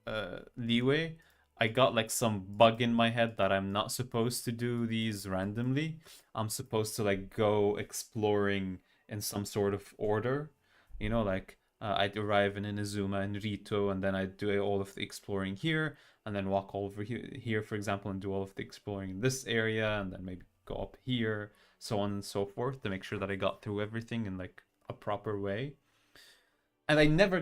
Liyue, I got like some bug in my head that I'm not supposed to do these randomly. I'm supposed to like go exploring in some sort of order. You know, like I'd arrive in Inazuma and Rito, and then I'd do all of the exploring here, and then walk over here, for example, and do all of the exploring in this area, and then maybe go up here, so on and so forth, to make sure that I got through everything in like a proper way. And I never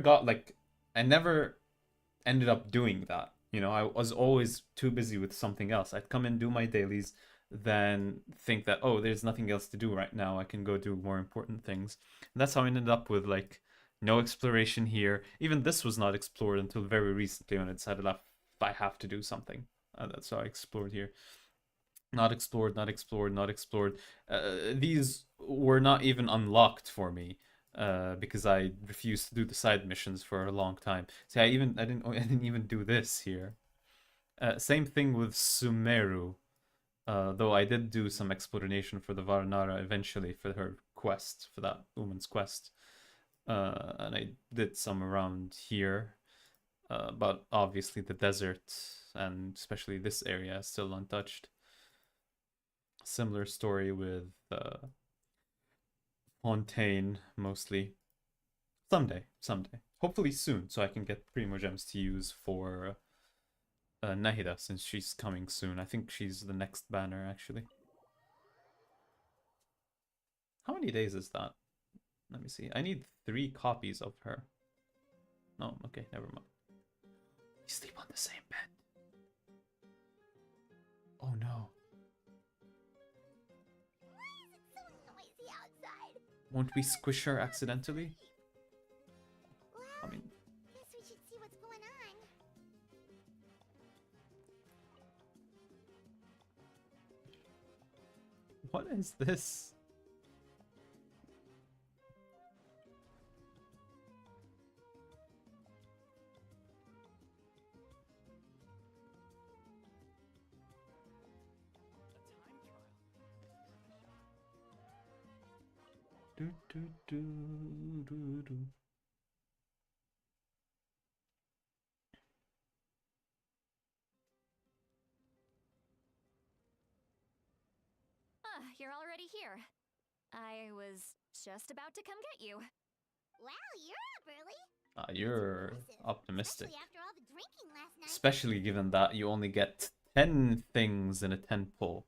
ended up doing that. You know, I was always too busy with something else. I'd come in, do my dailies, then think that, oh, there's nothing else to do right now. I can go do more important things. And that's how I ended up with like no exploration here. Even this was not explored until very recently when I decided I have to do something. That's how I explored here. Not explored, not explored, not explored. These were not even unlocked for me. Because I refused to do the side missions for a long time. See, I didn't even do this here. Same thing with Sumeru. Though I did do some exploration for the Varnara eventually for her quest, for that woman's quest. And I did some around here. But obviously the desert, and especially this area, is still untouched. Similar story with Fontaine, mostly. Someday. Hopefully soon, so I can get Primogems to use for Nahida, since she's coming soon. I think she's the next banner, actually. How many days is that? Let me see. I need 3 copies of her. No, okay, never mind. We sleep on the same bed. Oh no. Noisy outside. Won't we squish her accidentally? Well, I mean, guess we should see what's going on. what is this? Do, do, do, do, do. you're already here. I was just about to come get you. Wow, you're up early. You're Impressive. optimistic. Especially after all the drinking last night. Especially given that you only get 10 things in a 10 pull.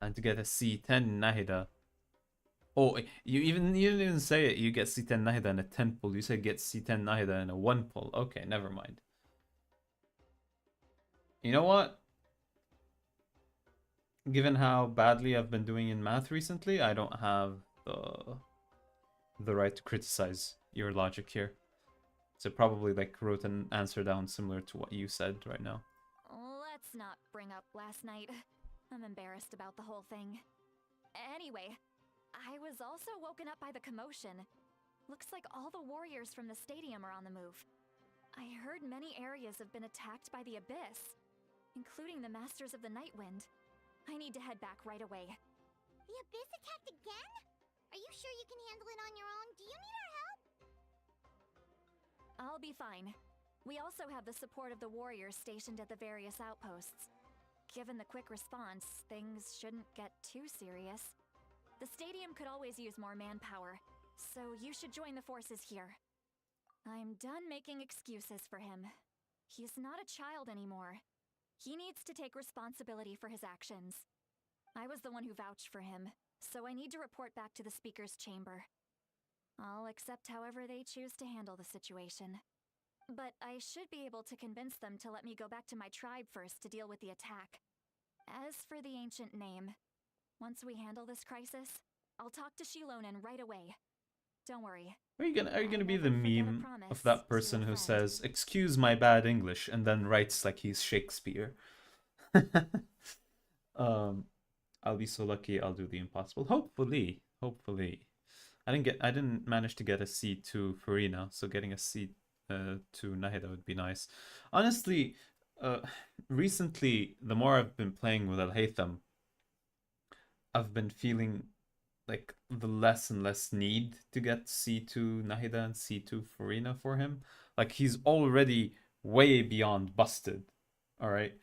And to get a C10 Nahida. Oh, you didn't even say it. You get C10 Nahida in a 10 pull. You said get C10 Nahida in a 1 pull. Okay, never mind. You know what? Given how badly I've been doing in math recently, I don't have the right to criticize your logic here. So probably like wrote an answer down similar to what you said right now. Let's not bring up last night. I'm embarrassed about the whole thing. Anyway, I was also woken up by the commotion. Looks like all the warriors from the stadium are on the move. I heard many areas have been attacked by the Abyss, including the Masters of the Nightwind. I need to head back right away. The Abyss attacked again? Are you sure you can handle it on your own? Do you need our help? I'll be fine. We also have the support of the warriors stationed at the various outposts. Given the quick response, things shouldn't get too serious. The stadium could always use more manpower, so you should join the forces here. I'm done making excuses for him. He's not a child anymore. He needs to take responsibility for his actions. I was the one who vouched for him, so I need to report back to the Speaker's chamber. I'll accept however they choose to handle the situation. But I should be able to convince them to let me go back to my tribe first to deal with the attack. As for the ancient name, once we handle this crisis, I'll talk to Shilonen right away. Don't worry. Are you gonna be the never forget a meme promise of that to a person who friend. says, "Excuse my bad English," and then writes like he's Shakespeare? I'll be so lucky. I'll do the impossible. Hopefully. I didn't manage to get a C to Farina, so getting a C to Nahida would be nice. Honestly, recently, the more I've been playing with Al Haytham, I've been feeling like the less and less need to get C2 Nahida and C2 Farina for him. Like he's already way beyond busted. Alright.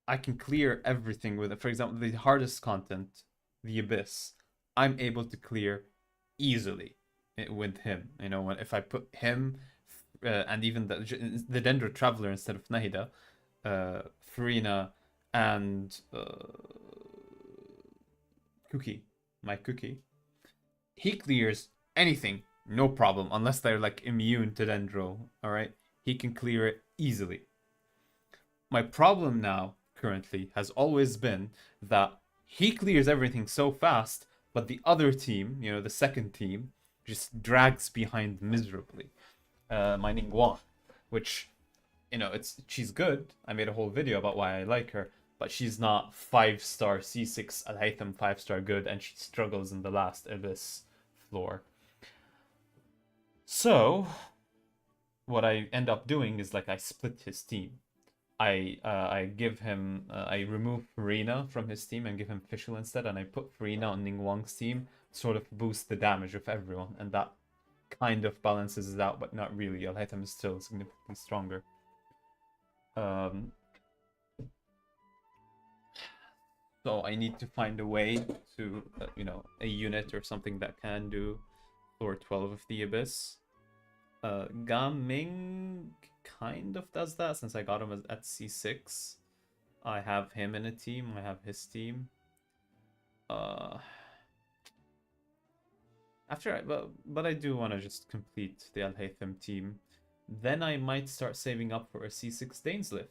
I can clear everything with it. For example, the hardest content, the Abyss, I'm able to clear easily with him. You know, if I put him and even the Dendro Traveler instead of Nahida, Farina, and Cookie, my Cookie, he clears anything, no problem, unless they're like immune to Dendro. All right, he can clear it easily. My problem now, currently, has always been that he clears everything so fast, but the other team, you know, the second team, just drags behind miserably. My Ningguang, which, you know, she's good. I made a whole video about why I like her, but she's not 5-star C6 Al Haytham 5-star good, and she struggles in the last Abyss floor. So, what I end up doing is like I split his team. I give him I remove Farina from his team and give him Fischl instead, and I put Farina on Ningguang's team, sort of boost the damage of everyone, and that kind of balances it out, but not really. Al Haytham is still significantly stronger. So I need to find a way to, you know, a unit or something that can do floor 12 of the Abyss. Gaming kind of does that since I got him at C6. I have him in a team, I have his team. But I do want to just complete the Al Haytham team. Then I might start saving up for a C6 Dainsliff.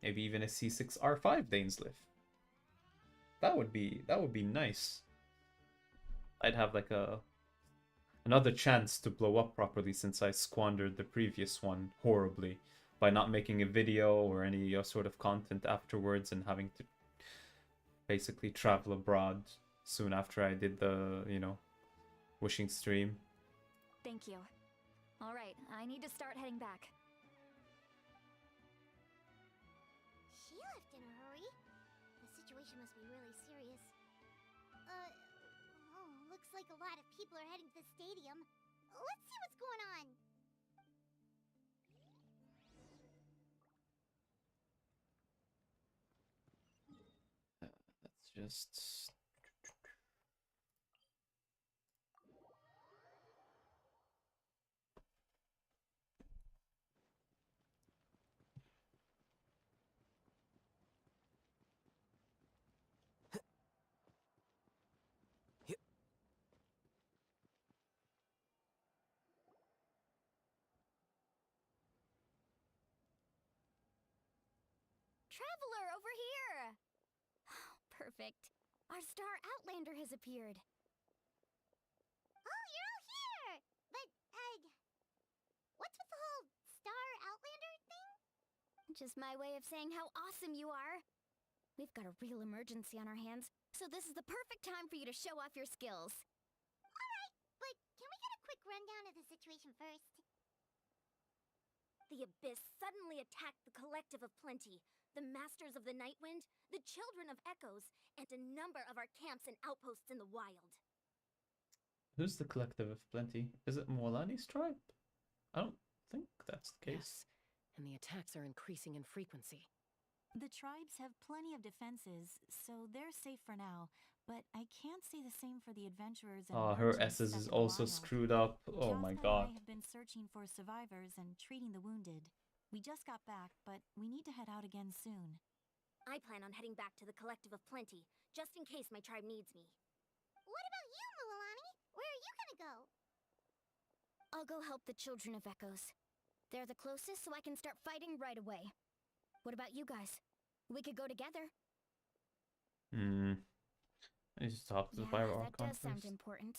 Maybe even a C6 R5 Dainsliff. That would be nice. I'd have like another chance to blow up properly since I squandered the previous one horribly by not making a video or any sort of content afterwards and having to basically travel abroad soon after I did the, you know, wishing stream. Thank you. All right, I need to start heading back. She left in a hurry. The situation must be really serious. Looks like a lot of people are heading to the stadium. Let's see what's going on. just... Traveler, over here! Perfect. Our Star Outlander has appeared. Oh, you're all here! But, what's with the whole Star Outlander thing? Just my way of saying how awesome you are. We've got a real emergency on our hands, so this is the perfect time for you to show off your skills. Alright, but can we get a quick rundown of the situation first? The Abyss suddenly attacked the Collective of Plenty, the Masters of the Nightwind, the Children of Echoes, and a number of our camps and outposts in the wild. Who's the Collective of Plenty? Is it Moalani's tribe? I don't think that's the case. Yes, and the attacks are increasing in frequency. The tribes have plenty of defenses, so they're safe for now. But I can't say the same for the adventurers and Her merchants S's stuck is in the also wild. screwed up. Oh my Jasper and god. I have been searching for survivors and treating the wounded. We just got back, but we need to head out again soon. I plan on heading back to the Collective of Plenty, just in case my tribe needs me. What about you, Mualani? Where are you gonna go? I'll go help the Children of Echoes. They're the closest, so I can start fighting right away. What about you guys? We could go together. I just talk to the Pyro that Archon does sound first. important.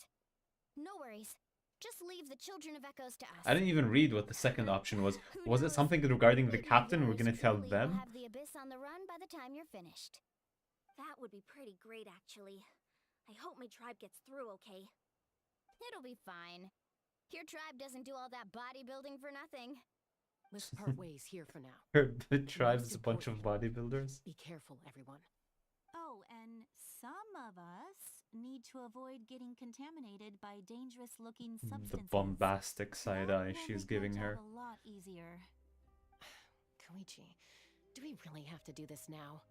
No worries. Just leave the Children of Echoes to us. I didn't even read what the second option was. Who Was it knows? something regarding the Maybe captain? We're yours gonna tell truly will them? have the Abyss on the run by the time you're finished. That would be pretty great, actually. I hope my tribe gets through okay. It'll be fine. Your tribe doesn't do all that bodybuilding for nothing. Let's part ways here for now. The tribe's a bunch of bodybuilders. Be careful, everyone. Oh, and some of us need to avoid getting contaminated by dangerous-looking The substances. bombastic side That eye will she's make giving my her. job a lot easier. Koichi, do we really have to do this now?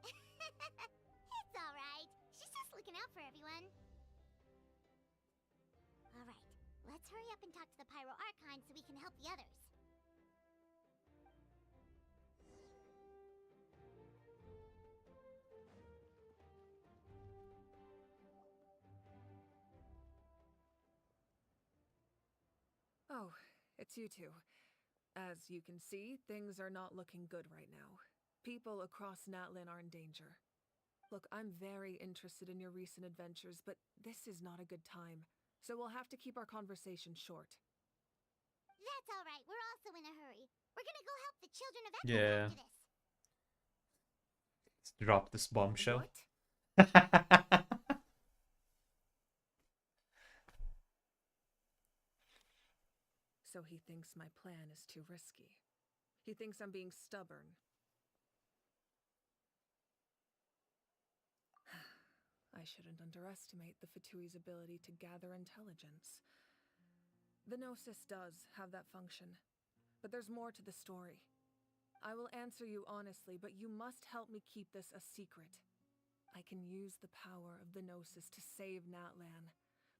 It's alright. She's just looking out for everyone. Alright, let's hurry up and talk to the Pyro Archon so we can help the others. Oh, it's you two. As you can see, things are not looking good right now. People across Natlin are in danger. Look, I'm very interested in your recent adventures, but this is not a good time. So we'll have to keep our conversation short. That's alright, we're also in a hurry. We're gonna go help the Children of Echoes Yeah. after this. Let's drop this bombshell. What? So he thinks my plan is too risky. He thinks I'm being stubborn. I shouldn't underestimate the Fatui's ability to gather intelligence. The Gnosis does have that function, but there's more to the story. I will answer you honestly, but you must help me keep this a secret. I can use the power of the Gnosis to save Natlan,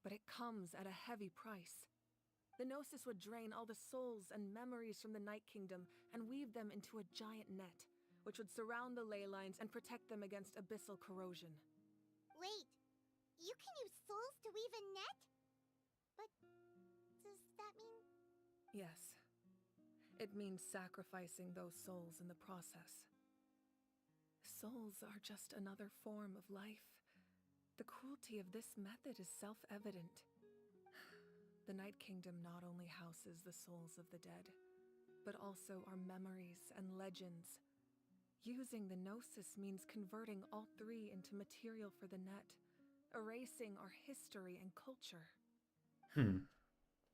but it comes at a heavy price. The Gnosis would drain all the souls and memories from the Night Kingdom and weave them into a giant net, which would surround the ley lines and protect them against abyssal corrosion. Wait, you can use souls to weave a net? But does that mean... Yes. It means sacrificing those souls in the process. Souls are just another form of life. The cruelty of this method is self-evident. The Night Kingdom not only houses the souls of the dead, but also our memories and legends. Using the Gnosis means converting all three into material for the net, erasing our history and culture.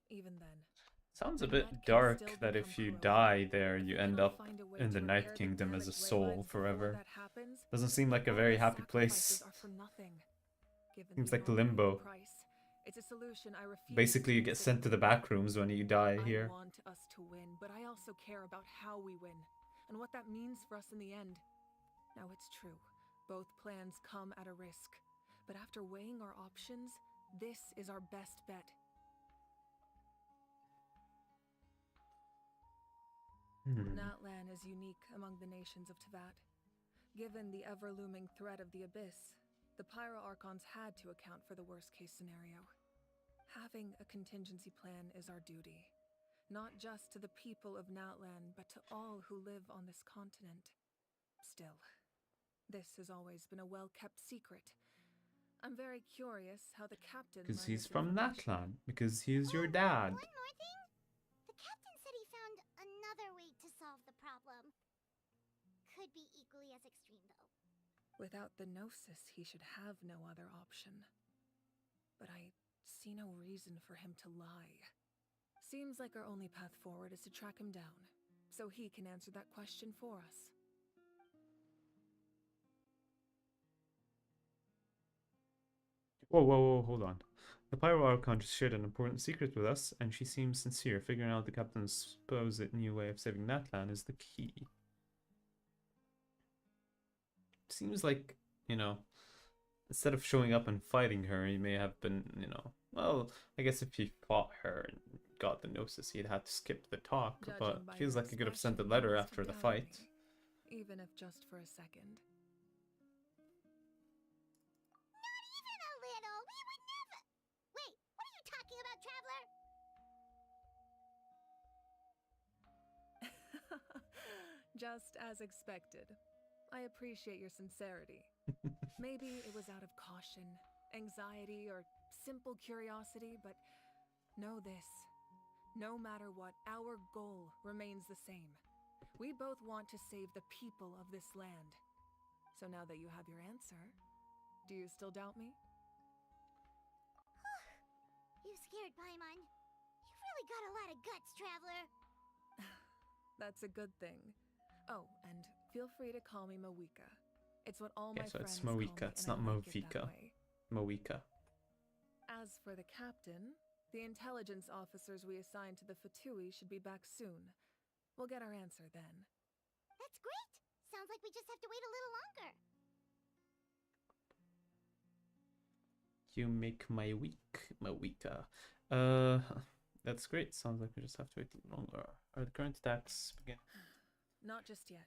Even then, Sounds a the bit net can dark still that become if you corrupted. die there, If you we end don't up find a way in the to Night repair the Kingdom as a damaged ley soul lines before forever. that happens, Doesn't seem like a all very the happy sacrifices place. are for nothing. Given Seems the like enormity limbo. price, it's a solution I refuse Basically, you to get sent to consider. the back rooms when you die here. I want us to win, but I also care about how we win, and what that means for us in the end. Now it's true, both plans come at a risk. But after weighing our options, this is our best bet. Natlan is unique among the nations of Teyvat. Given the ever-looming threat of the Abyss, the Pyro Archons had to account for the worst-case scenario. Having a contingency plan is our duty, not just to the people of Natlan, but to all who live on this continent. Still, this has always been a well-kept secret. I'm very curious how the captain... Because learned he's this from information. Natlan. Because he's your dad. One more thing. The captain said he found another way to solve the problem. Could be equally as extreme, though. Without the Gnosis, he should have no other option. But I see no reason for him to lie. Seems like our only path forward is to track him down, so he can answer that question for us. Whoa, whoa, whoa, hold on. The Pyro Archon just shared an important secret with us, and she seems sincere. Figuring out the captain's supposed new way of saving Natlan is the key. Seems like, you know, instead of showing up and fighting her, he may have been, you know, well, I guess if he fought her and got the Gnosis, he'd had to skip the talk, but feels like he could have sent a letter after the fight. Even if just for a second. Not even a little! We would never... Wait, what are you talking about, Traveler? Just as expected. I appreciate your sincerity. Maybe it was out of caution, anxiety, or simple curiosity, but know this. No matter what, our goal remains the same. We both want to save the people of this land. So now that you have your answer, do you still doubt me? You scared Paimon. You've really got a lot of guts, Traveler. That's a good thing. Oh, and feel free to call me Moika. It's what all my so friends it's call me, Moika, it's and not I like it that Movika. way. Moika. As for the captain, the intelligence officers we assigned to the Fatui should be back soon. We'll get our answer then. That's great! Sounds like we just have to wait a little longer. You make my week, Moika. That's great. Sounds like we just have to wait a little longer. Are the current attacks begin? Not just yet.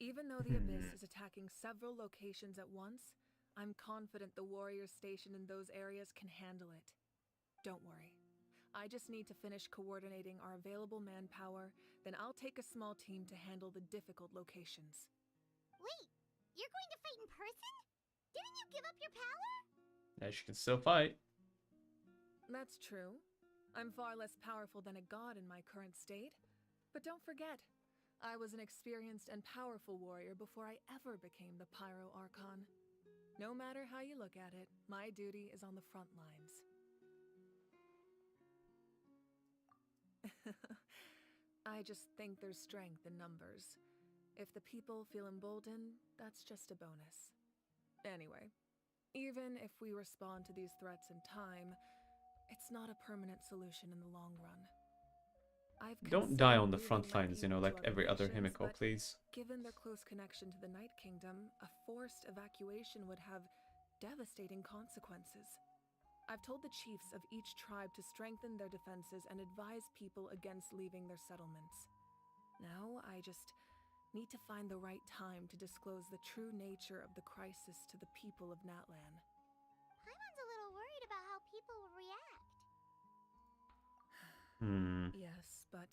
Even though the Abyss is attacking several locations at once, I'm confident the warriors stationed in those areas can handle it. Don't worry. I just need to finish coordinating our available manpower, then I'll take a small team to handle the difficult locations. Wait, you're going to fight in person? Didn't you give up your power? Yeah, she can still fight. That's true. I'm far less powerful than a god in my current state. But don't forget, I was an experienced and powerful warrior before I ever became the Pyro Archon. No matter how you look at it, my duty is on the front lines. I just think there's strength in numbers. If the people feel emboldened, that's just a bonus. Anyway, even if we respond to these threats in time, it's not a permanent solution in the long run. Don't die on the front lines, you know, like every other Himiko, please. Given their close connection to the Night Kingdom, a forced evacuation would have devastating consequences. I've told the chiefs of each tribe to strengthen their defenses and advise people against leaving their settlements. Now, I just need to find the right time to disclose the true nature of the crisis to the people of Natlan. Paimon's a little worried about how people will react. Yes, but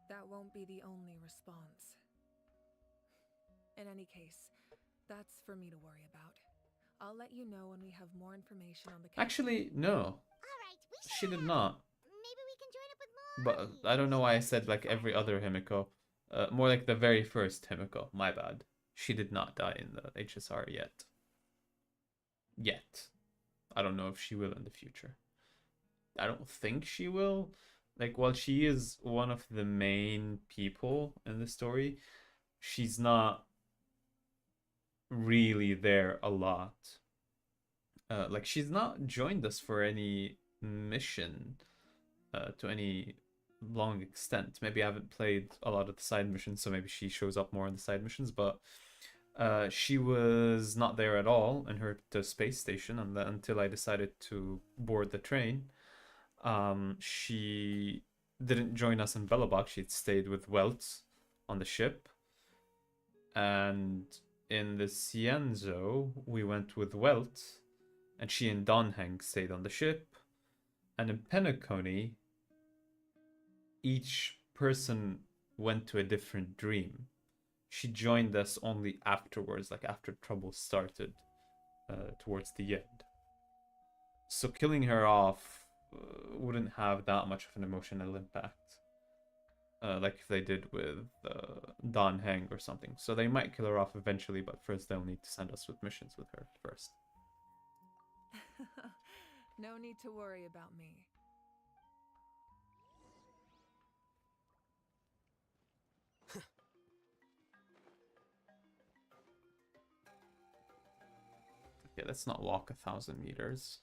that won't be the only response. In any case, that's for me to worry about. I'll let you know when we have more information on the captain. Actually, no. Alright, She did not. Maybe we can join up with more. But I don't know why I said like every other Himiko. More like the very first Himiko. My bad. She did not die in the HSR yet. Yet. I don't know if she will in the future. I don't think she will. Like, while she is one of the main people in the story, she's not really there a lot. Like, she's not joined us for any mission to any long extent. Maybe I haven't played a lot of the side missions, so maybe she shows up more in the side missions, but She was not there at all in the space station until I decided to board the train. She didn't join us in Belobog. She'd stayed with Welt on the ship. And in the Cienzo, we went with Welt, and she and Donheng stayed on the ship. And in Penacony, each person went to a different dream. She joined us only afterwards, like after trouble started, towards the end. So killing her off wouldn't have that much of an emotional impact, like if they did with Don Heng or something. So they might kill her off eventually, but first they'll need to send us with missions with her first. No need to worry about me. Okay, let's not walk 1,000 meters.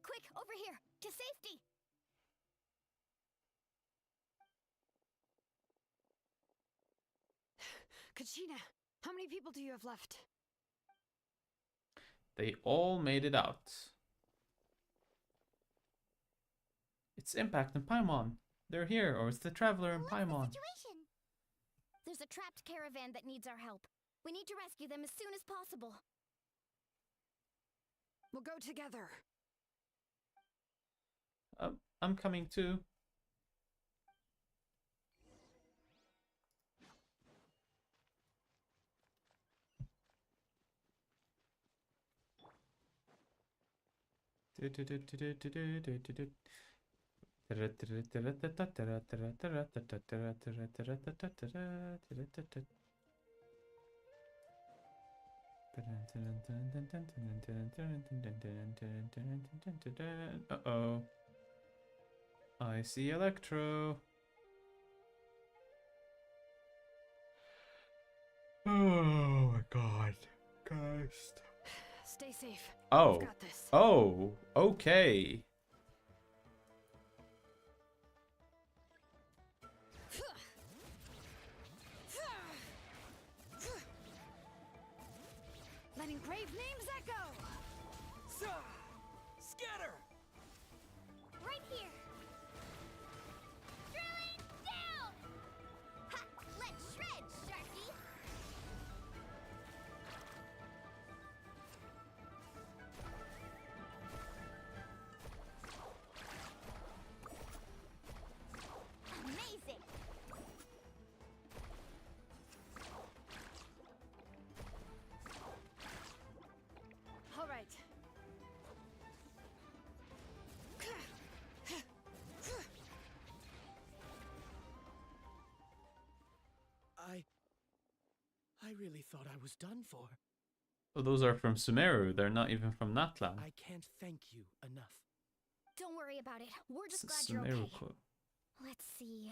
Quick, over here! To safety! Kachina, how many people do you have left? They all made it out. It's Impact and Paimon. They're here, or it's the Traveler and Paimon. Situation? There's a trapped caravan that needs our help. We need to rescue them as soon as possible. We'll go together. I'm coming too. Uh-oh. I see Electro. Oh my god. Christ. Stay safe. Oh. We've got this. Oh, okay. Let engraved names echo. Scatter! Right here. Drilling down! Ha! Let's shred, Sharky! Amazing! All right. I really thought I was done for. Well, those are from Sumeru. They're not even from Natlan. I can't thank you enough. Don't worry about it. We're just glad It's you're Sumeru okay. quote. Let's see.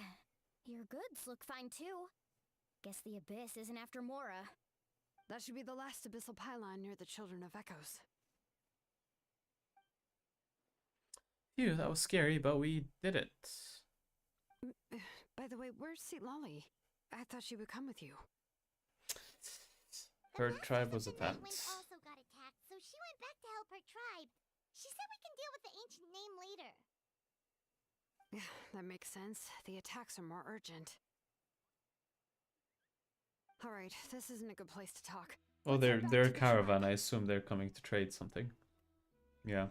Your goods look fine too. Guess the Abyss isn't after Mora. That should be the last abyssal pylon near the Children of Echoes. Phew, that was scary, but we did it. By the way, where's Lolly? I thought she would come with you. Her The tribe masters was of the Night attacked. Wind also got attacked, so she went back to help her tribe. She said we can deal with the ancient name later. Yeah, that makes sense. The attacks are more urgent. All right, this isn't a good place to talk. Oh, Let's head back they're to a the caravan. tribe. I assume they're coming to trade something. Yeah.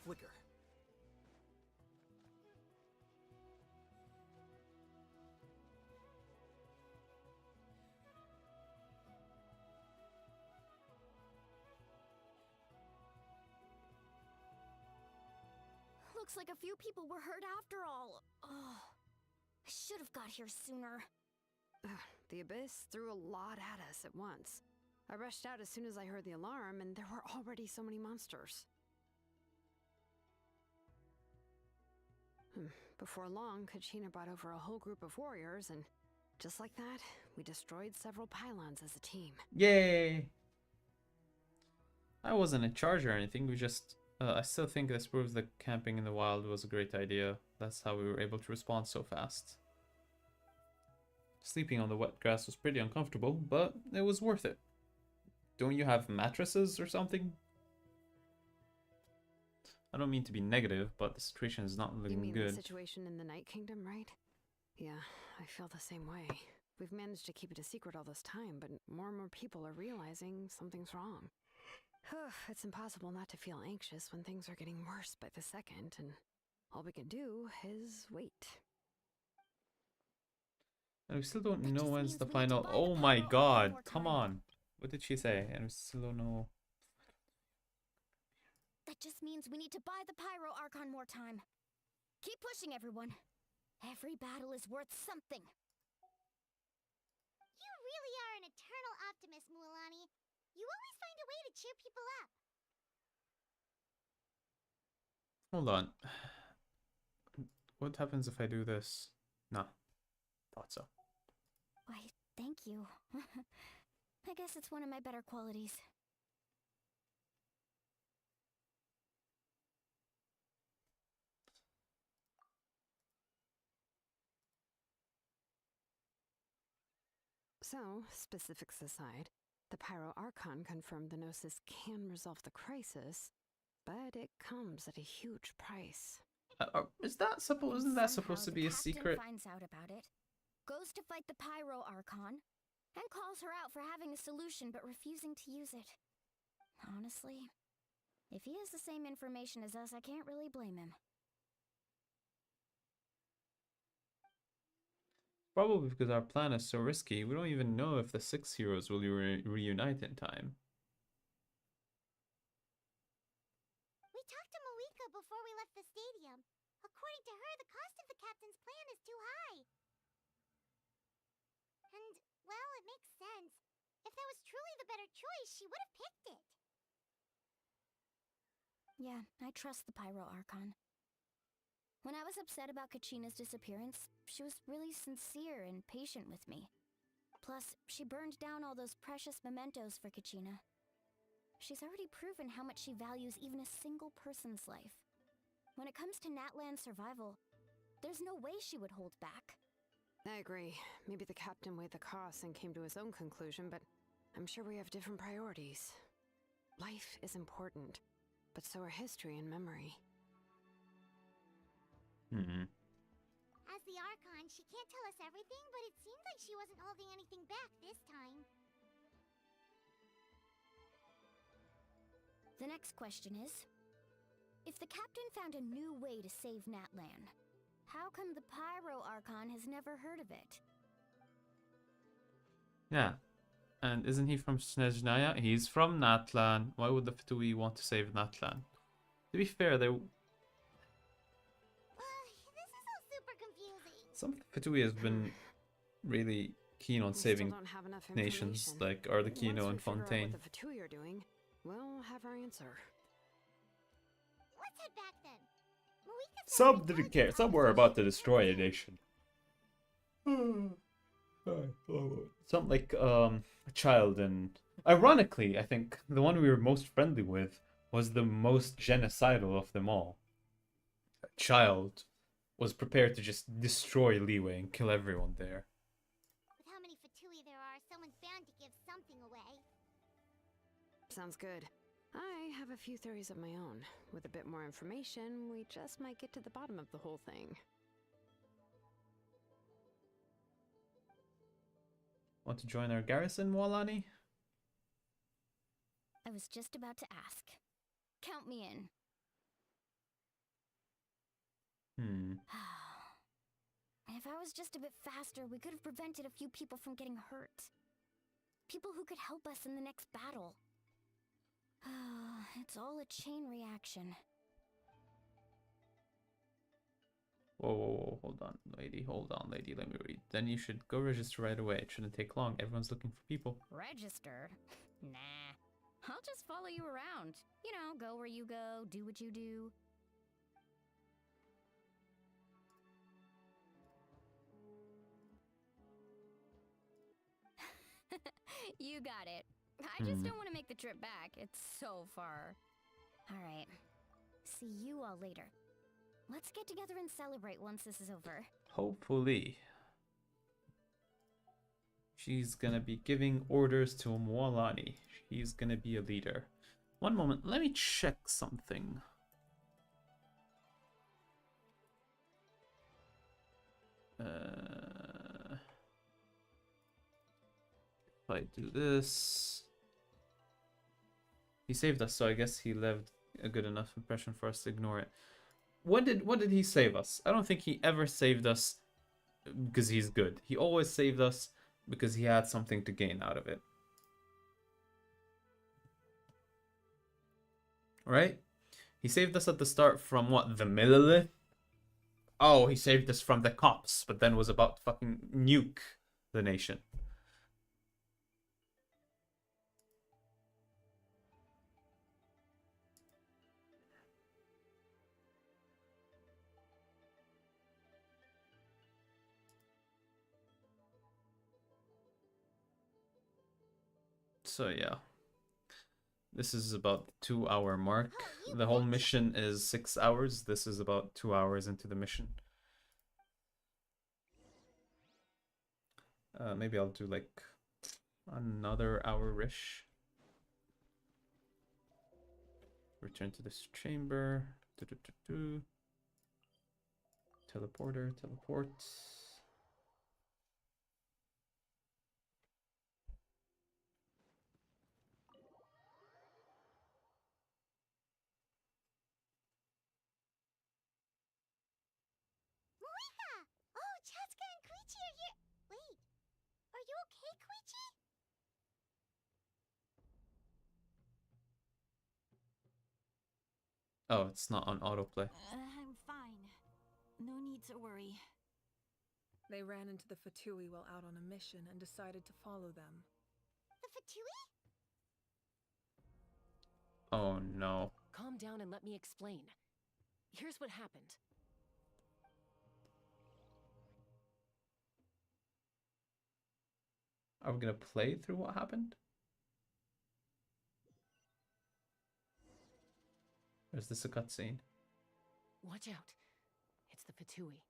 Flicker. Looks like a few people were hurt after all. Oh, I should have got here sooner. The Abyss threw a lot at us at once. I rushed out as soon as I heard the alarm, and there were already so many monsters. Before long, Kachina brought over a whole group of warriors, and just like that, we destroyed several pylons as a team. Yay! I wasn't in charge or anything, we just... I still think this proves that camping in the wild was a great idea. That's how we were able to respond so fast. Sleeping on the wet grass was pretty uncomfortable, but it was worth it. Don't you have mattresses or something? I don't mean to be negative, but the situation is not looking good. You mean the situation in the Night Kingdom, right? Yeah, I feel the same way. We've managed to keep it a secret all this time, but more and more people are realizing something's wrong. It's impossible not to feel anxious when things are getting worse by the second, and all we can do is wait. And we still don't know when's the final... Oh my god, come on. What did she say? And we still don't know... That just means we need to buy the Pyro Archon more time. Keep pushing, everyone. Every battle is worth something. You really are an eternal optimist, Mualani. You always find a way to cheer people up. Hold on. What happens if I do this? Nah. Thought so. Why, thank you. I guess it's one of my better qualities. So, specifics aside, the Pyro Archon confirmed the Gnosis can resolve the crisis, but it comes at a huge price. Isn't that supposed to be a secret? The captain finds out about it, goes to fight the Pyro Archon, and calls her out for having a solution but refusing to use it. Honestly, if he has the same information as us, I can't really blame him. Probably because our plan is so risky, we don't even know if the 6 heroes will reunite in time. We talked to Malika before we left the stadium. According to her, the cost of the captain's plan is too high. And, well, it makes sense. If that was truly the better choice, she would have picked it. Yeah, I trust the Pyro Archon. When I was upset about Kachina's disappearance, she was really sincere and patient with me. Plus, she burned down all those precious mementos for Kachina. She's already proven how much she values even a single person's life. When it comes to Natlan's survival, there's no way she would hold back. I agree. Maybe the captain weighed the costs and came to his own conclusion, but I'm sure we have different priorities. Life is important, but so are history and memory. As the Archon, she can't tell us everything, but it seemed like she wasn't holding anything back this time. The next question is, if the captain found a new way to save Natlan, how come the Pyro Archon has never heard of it? Yeah. And isn't he from Snezhnaya? He's from Natlan. Why would the Fatui want to save Natlan? To be fair, they... Some Fatui has been really keen on saving nations, like Ardekino and Fontaine. What the Fatui are doing, we'll have our answer. Let's head back then. Some didn't care. Some were about to destroy a nation. Something like a child, and ironically, I think the one we were most friendly with was the most genocidal of them all. A child was prepared to just destroy Leeway and kill everyone there. With how many Fatui there are, someone's bound to give something away. Sounds good. I have a few theories of my own. With a bit more information, we just might get to the bottom of the whole thing. Want to join our garrison, Mualani? I was just about to ask. Count me in. If I was just a bit faster, we could have prevented a few people from getting hurt. People who could help us in the next battle. It's all a chain reaction. Whoa, hold on, lady. Hold on, lady. Let me read. Then you should go register right away. It shouldn't take long. Everyone's looking for people. Register? Nah. I'll just follow you around. You know, go where you go, do what you do. You got it. I just don't want to make the trip back. It's so far. Alright. See you all later. Let's get together and celebrate once this is over. Hopefully. She's gonna be giving orders to Moalani. She's gonna be a leader. One moment, let me check something. If I do this... He saved us, so I guess he left a good enough impression for us to ignore it. What did he save us? I don't think he ever saved us because he's good. He always saved us because he had something to gain out of it. Right? He saved us at the start from what? The Millilith? Oh, he saved us from the cops, but then was about to fucking nuke the nation. So yeah, this is about the 2-hour mark. The whole mission is 6 hours. This is about 2 hours into the mission. Maybe I'll do like another hour-ish. Return to this chamber. Teleporter, teleport. Oh, Chaska and Koichi are here! Wait, are you okay, Koichi? Oh, it's not on autoplay. I'm fine. No need to worry. They ran into the Fatui while out on a mission and decided to follow them. The Fatui? Oh no. Calm down and let me explain. Here's what happened. Are we gonna play through what happened? Or is this a cutscene? Watch out. It's the Fatui.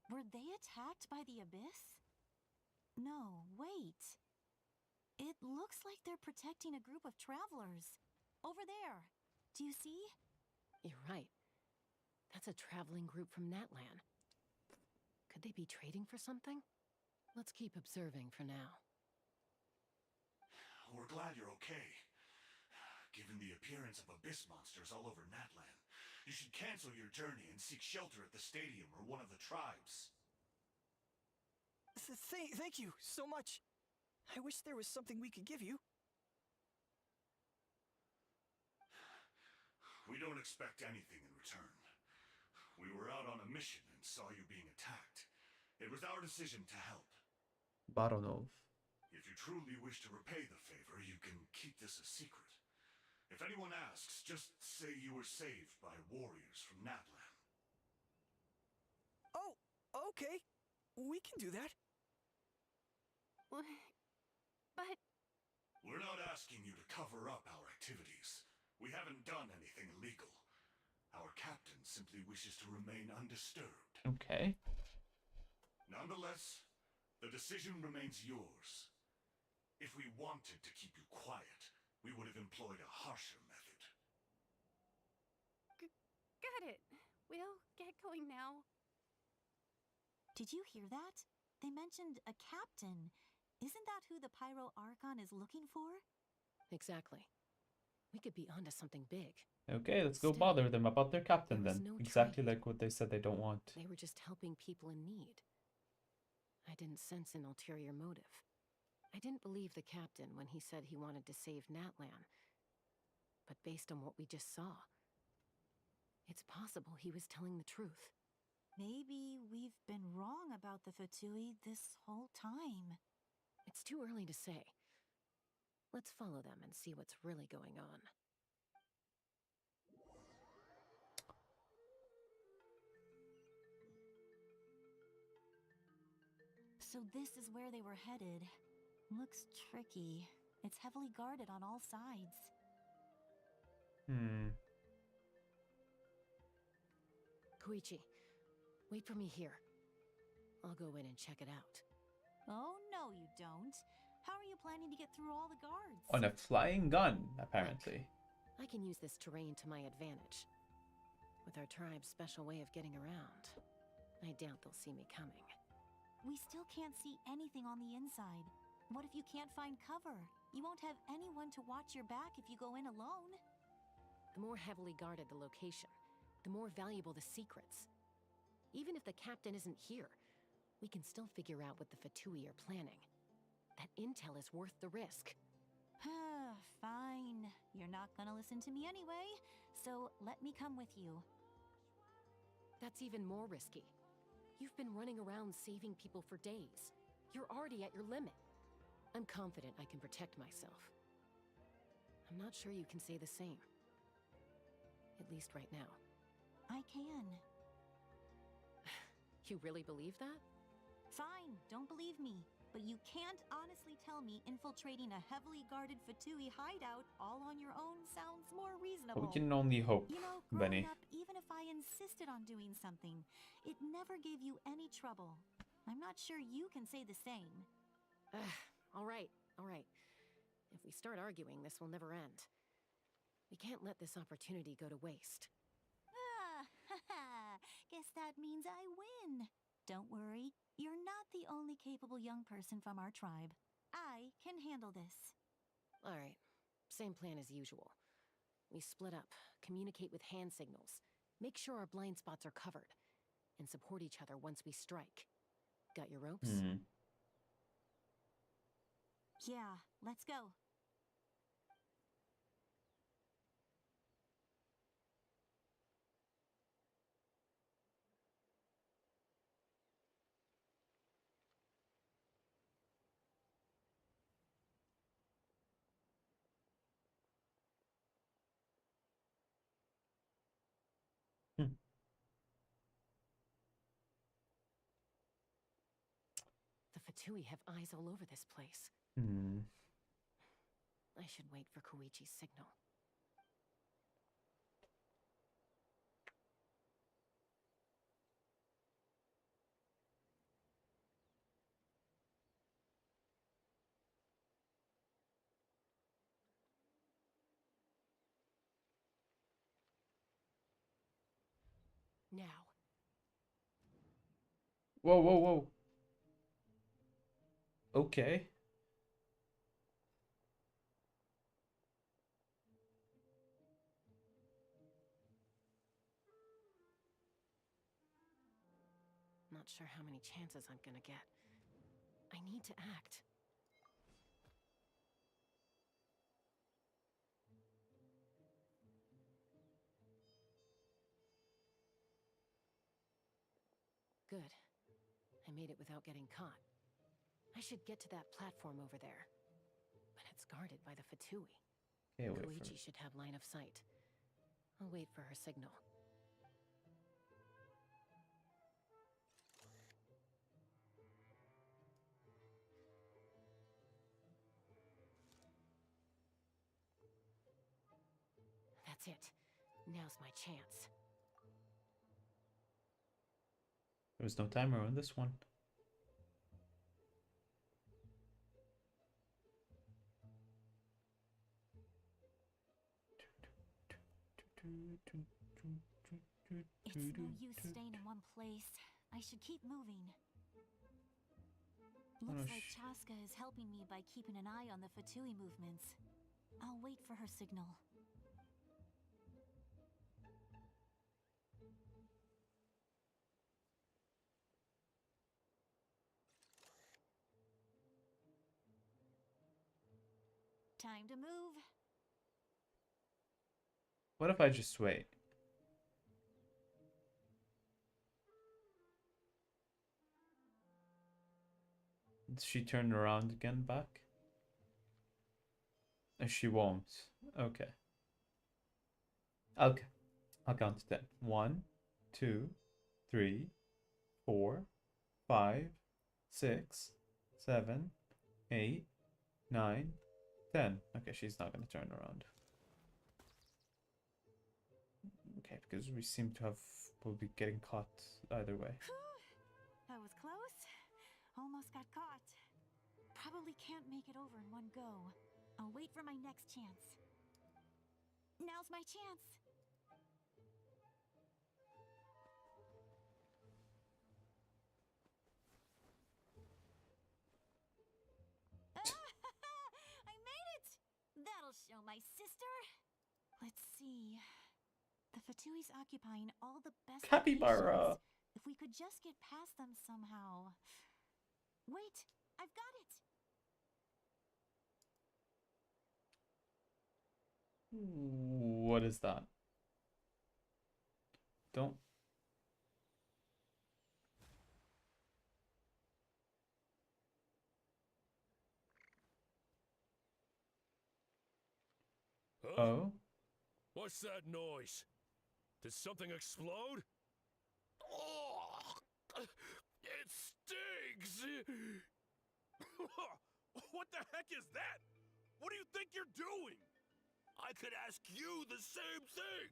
Were they attacked by the Abyss? No, wait. It looks like they're protecting a group of travelers. Over there. Do you see? You're right. That's a traveling group from Natlan. Could they be trading for something? Let's keep observing for now. We're glad you're okay. Given the appearance of abyss monsters all over Natlan, you should cancel your journey and seek shelter at the stadium or one of the tribes. Thank you so much. I wish there was something we could give you. We don't expect anything in return. We were out on a mission and saw you being attacked. It was our decision to help. Baronov. If you truly wish to repay the favor, you can keep this a secret. If anyone asks, just say you were saved by warriors from Natlan. Oh, okay. We can do that. But... We're not asking you to cover up our activities. We haven't done anything illegal. Our captain simply wishes to remain undisturbed. Okay. Nonetheless, the decision remains yours. If we wanted to keep you quiet, we would have employed a harsher method. Got it. We'll get going now. Did you hear that? They mentioned a captain. Isn't that who the Pyro Archon is looking for? Exactly. We could be onto something big. Okay, let's go bother them about their captain then. No Exactly trade. like what they said they don't want. They were just helping people in need. I didn't sense an ulterior motive. I didn't believe the captain when he said he wanted to save Natlan. But based on what we just saw, it's possible he was telling the truth. Maybe we've been wrong about the Fatui this whole time. It's too early to say. Let's follow them and see what's really going on. So this is where they were headed. Looks tricky. It's heavily guarded on all sides. Koichi, wait for me here. I'll go in and check it out. Oh, no, you don't. How are you planning to get through all the guards? On a flying gun, apparently. I can use this terrain to my advantage. With our tribe's special way of getting around, I doubt they'll see me coming. We still can't see anything on the inside. What if you can't find cover? You won't have anyone to watch your back if you go in alone. The more heavily guarded the location, the more valuable the secrets. Even if the captain isn't here, we can still figure out what the Fatui are planning. That intel is worth the risk. Fine. You're not gonna listen to me anyway, so let me come with you. That's even more risky. You've been running around saving people for days. You're already at your limit. I'm confident I can protect myself. I'm not sure you can say the same. At least right now. I can. You really believe that? Fine, don't believe me. But you can't honestly tell me infiltrating a heavily guarded Fatui hideout all on your own sounds more reasonable. We can only hope, You know, growing Benny. up, even if I insisted on doing something, it never gave you any trouble. I'm not sure you can say the same. All right. If we start arguing, this will never end. We can't let this opportunity go to waste. Guess that means I win. Don't worry, you're not the only capable young person from our tribe. I can handle this. All right, same plan as usual. We split up, communicate with hand signals, make sure our blind spots are covered, and support each other once we strike. Got your ropes? Yeah, let's go. The Fatui have eyes all over this place. I should wait for Koichi's signal. Now. Whoa. Okay. Not sure how many chances I'm gonna get. I need to act. Good. I made it without getting caught. I should get to that platform over there. But it's guarded by the Fatui. Koichi should have line of sight. I'll wait for her signal. That's it. Now's my chance. There was no timer on this one. It's no use staying in one place. I should keep moving. Looks like Chaska is helping me by keeping an eye on the Fatui movements. I'll wait for her signal. Time to move. What if I just wait? she turn around again back? She won't. Okay. Okay. I'll count to 10. 1, 2, 3, 4, 5, 6, 7, 8, 9, 10. Okay, she's not gonna turn around. Okay, because we seem to have... We'll be getting caught either way. That was close. Almost got caught. Probably can't make it over in one go. I'll wait for my next chance. Now's my chance. I made it! That'll show my sister. Let's see. The Fatui's occupying all the best Capybara! locations. If we could just get past them somehow. Wait, I've got it! What is that? Don't... Huh? Oh? What's that noise? Did something explode? Oh, it stinks! What the heck is that? What do you think you're doing? I could ask you the same thing!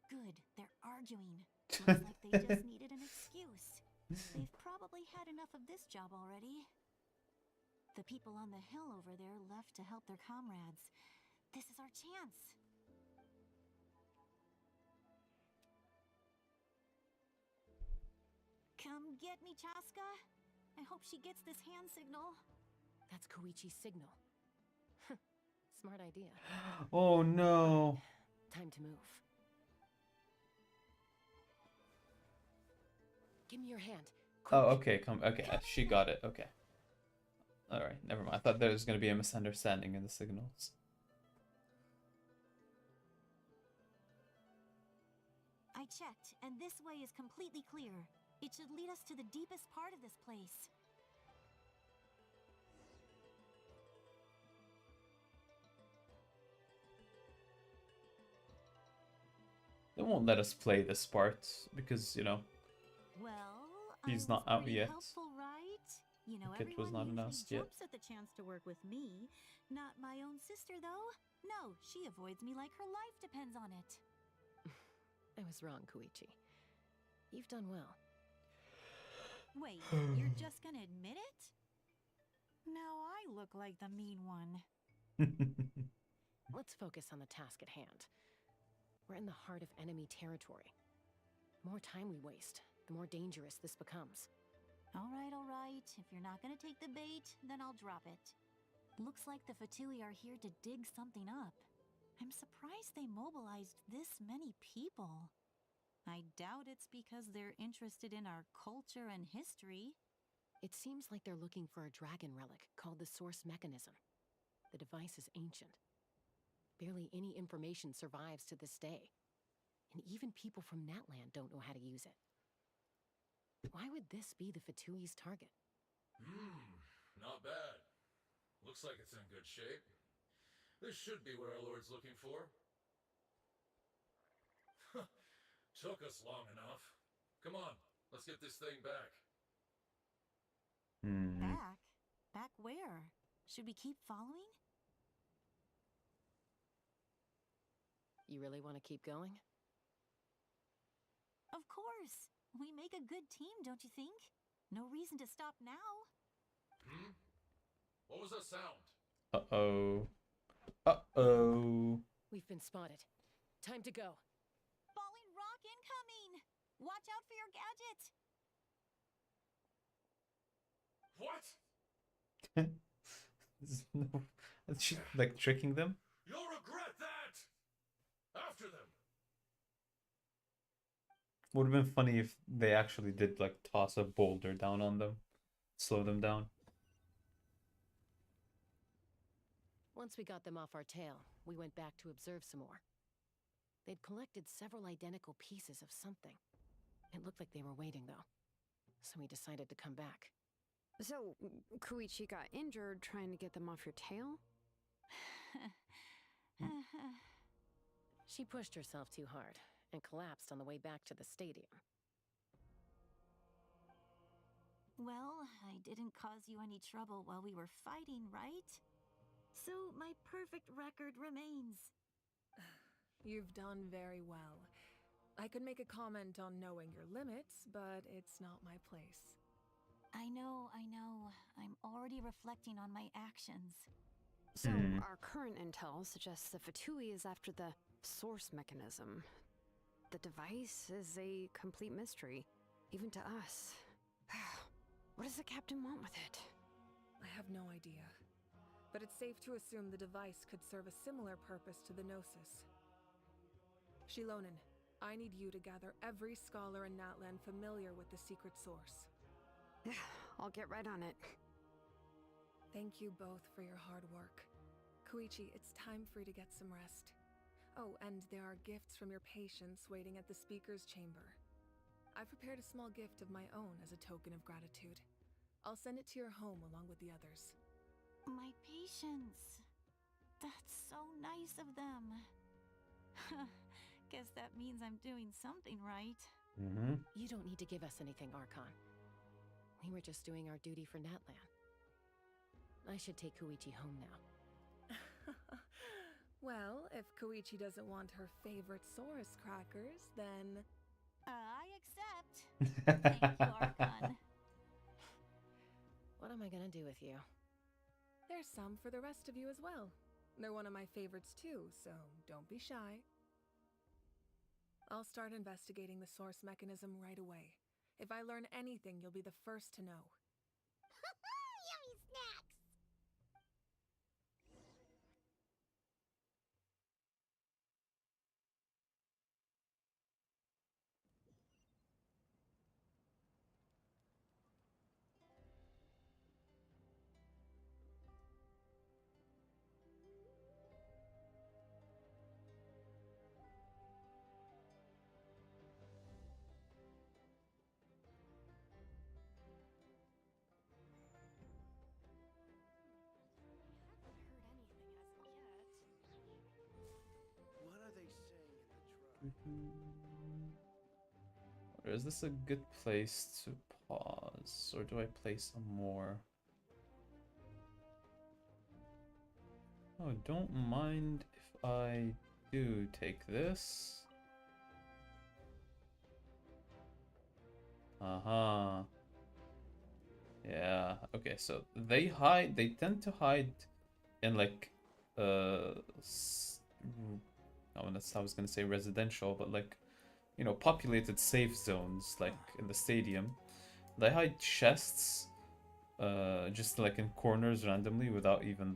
Good, they're arguing. Looks like they just needed an excuse. They've probably had enough of this job already. The people on the hill over there left to help their comrades. This is our chance. Come get me, Chaska. I hope she gets this hand signal. That's Koichi's signal. Smart idea. Oh no. Time to move. Give me your hand. Oh, okay, okay, she got it, okay. Alright, never mind. I thought there was going to be a misunderstanding in the signals. I checked, and this way is completely clear. It should lead us to the deepest part of this place. They won't let us play this part because, you know, Well, he's not out yet. Helpful, right? You know, It was not everyone announced usually yet. jumps at the chance to work with me. Not my own sister, though. No, she avoids me like her life depends on it. I was wrong, Koichi. You've done well. Wait, you're just gonna admit it? Now I look like the mean one. Let's focus on the task at hand. We're in the heart of enemy territory. The more time we waste, the more dangerous this becomes. All right. If you're not gonna take the bait, then I'll drop it. Looks like the Fatui are here to dig something up. I'm surprised they mobilized this many people. I doubt it's because they're interested in our culture and history. It seems like they're looking for a dragon relic called the Source Mechanism. The device is ancient. Barely any information survives to this day. And even people from Natland don't know how to use it. Why would this be the Fatui's target? Not bad. Looks like it's in good shape. This should be what our Lord's looking for. Took us long enough. Come on, let's get this thing back. Back? Back where? Should we keep following? You really want to keep going? Of course. We make a good team, don't you think? No reason to stop now. What was that sound? Uh-oh. Uh-oh. We've been spotted. Time to go. Falling rock incoming! Watch out for your gadget! What? No, is she like tricking them? You'll regret that! After them! Would have been funny if they actually did like toss a boulder down on them, slow them down. Once we got them off our tail, we went back to observe some more. They'd collected several identical pieces of something. It looked like they were waiting, though. So we decided to come back. So, Koichi got injured trying to get them off your tail? She pushed herself too hard and collapsed on the way back to the stadium. Well, I didn't cause you any trouble while we were fighting, right? So my perfect record remains. You've done very well. I could make a comment on knowing your limits, but it's not my place. I know. I'm already reflecting on my actions. So, our current intel suggests the Fatui is after the source mechanism. The device is a complete mystery, even to us. What does the captain want with it? I have no idea. But it's safe to assume the device could serve a similar purpose to the Gnosis. Shilonen, I need you to gather every scholar in Natlan familiar with the secret source. I'll get right on it. Thank you both for your hard work. Koichi, it's time for you to get some rest. Oh, and there are gifts from your patients waiting at the speaker's chamber. I've prepared a small gift of my own as a token of gratitude. I'll send it to your home along with the others. My patience. That's so nice of them. Guess that means I'm doing something right. You don't need to give us anything, Archon. We were just doing our duty for Natlan. I should take Koichi home now. Well, if Koichi doesn't want her favorite Saurus crackers, then... I accept. Thank you, Archon. What am I gonna do with you? There's some for the rest of you as well. They're one of my favorites too, so don't be shy. I'll start investigating the source mechanism right away. If I learn anything, you'll be the first to know. Yummy snacks! What are they saying in the tribe? Or is this a good place to pause? Or do I play some more? Oh, don't mind if I do take this. Yeah, okay, so they tend to hide in like, I was gonna say residential, but like, you know, populated safe zones, like in the stadium. They hide chests, just like in corners randomly without even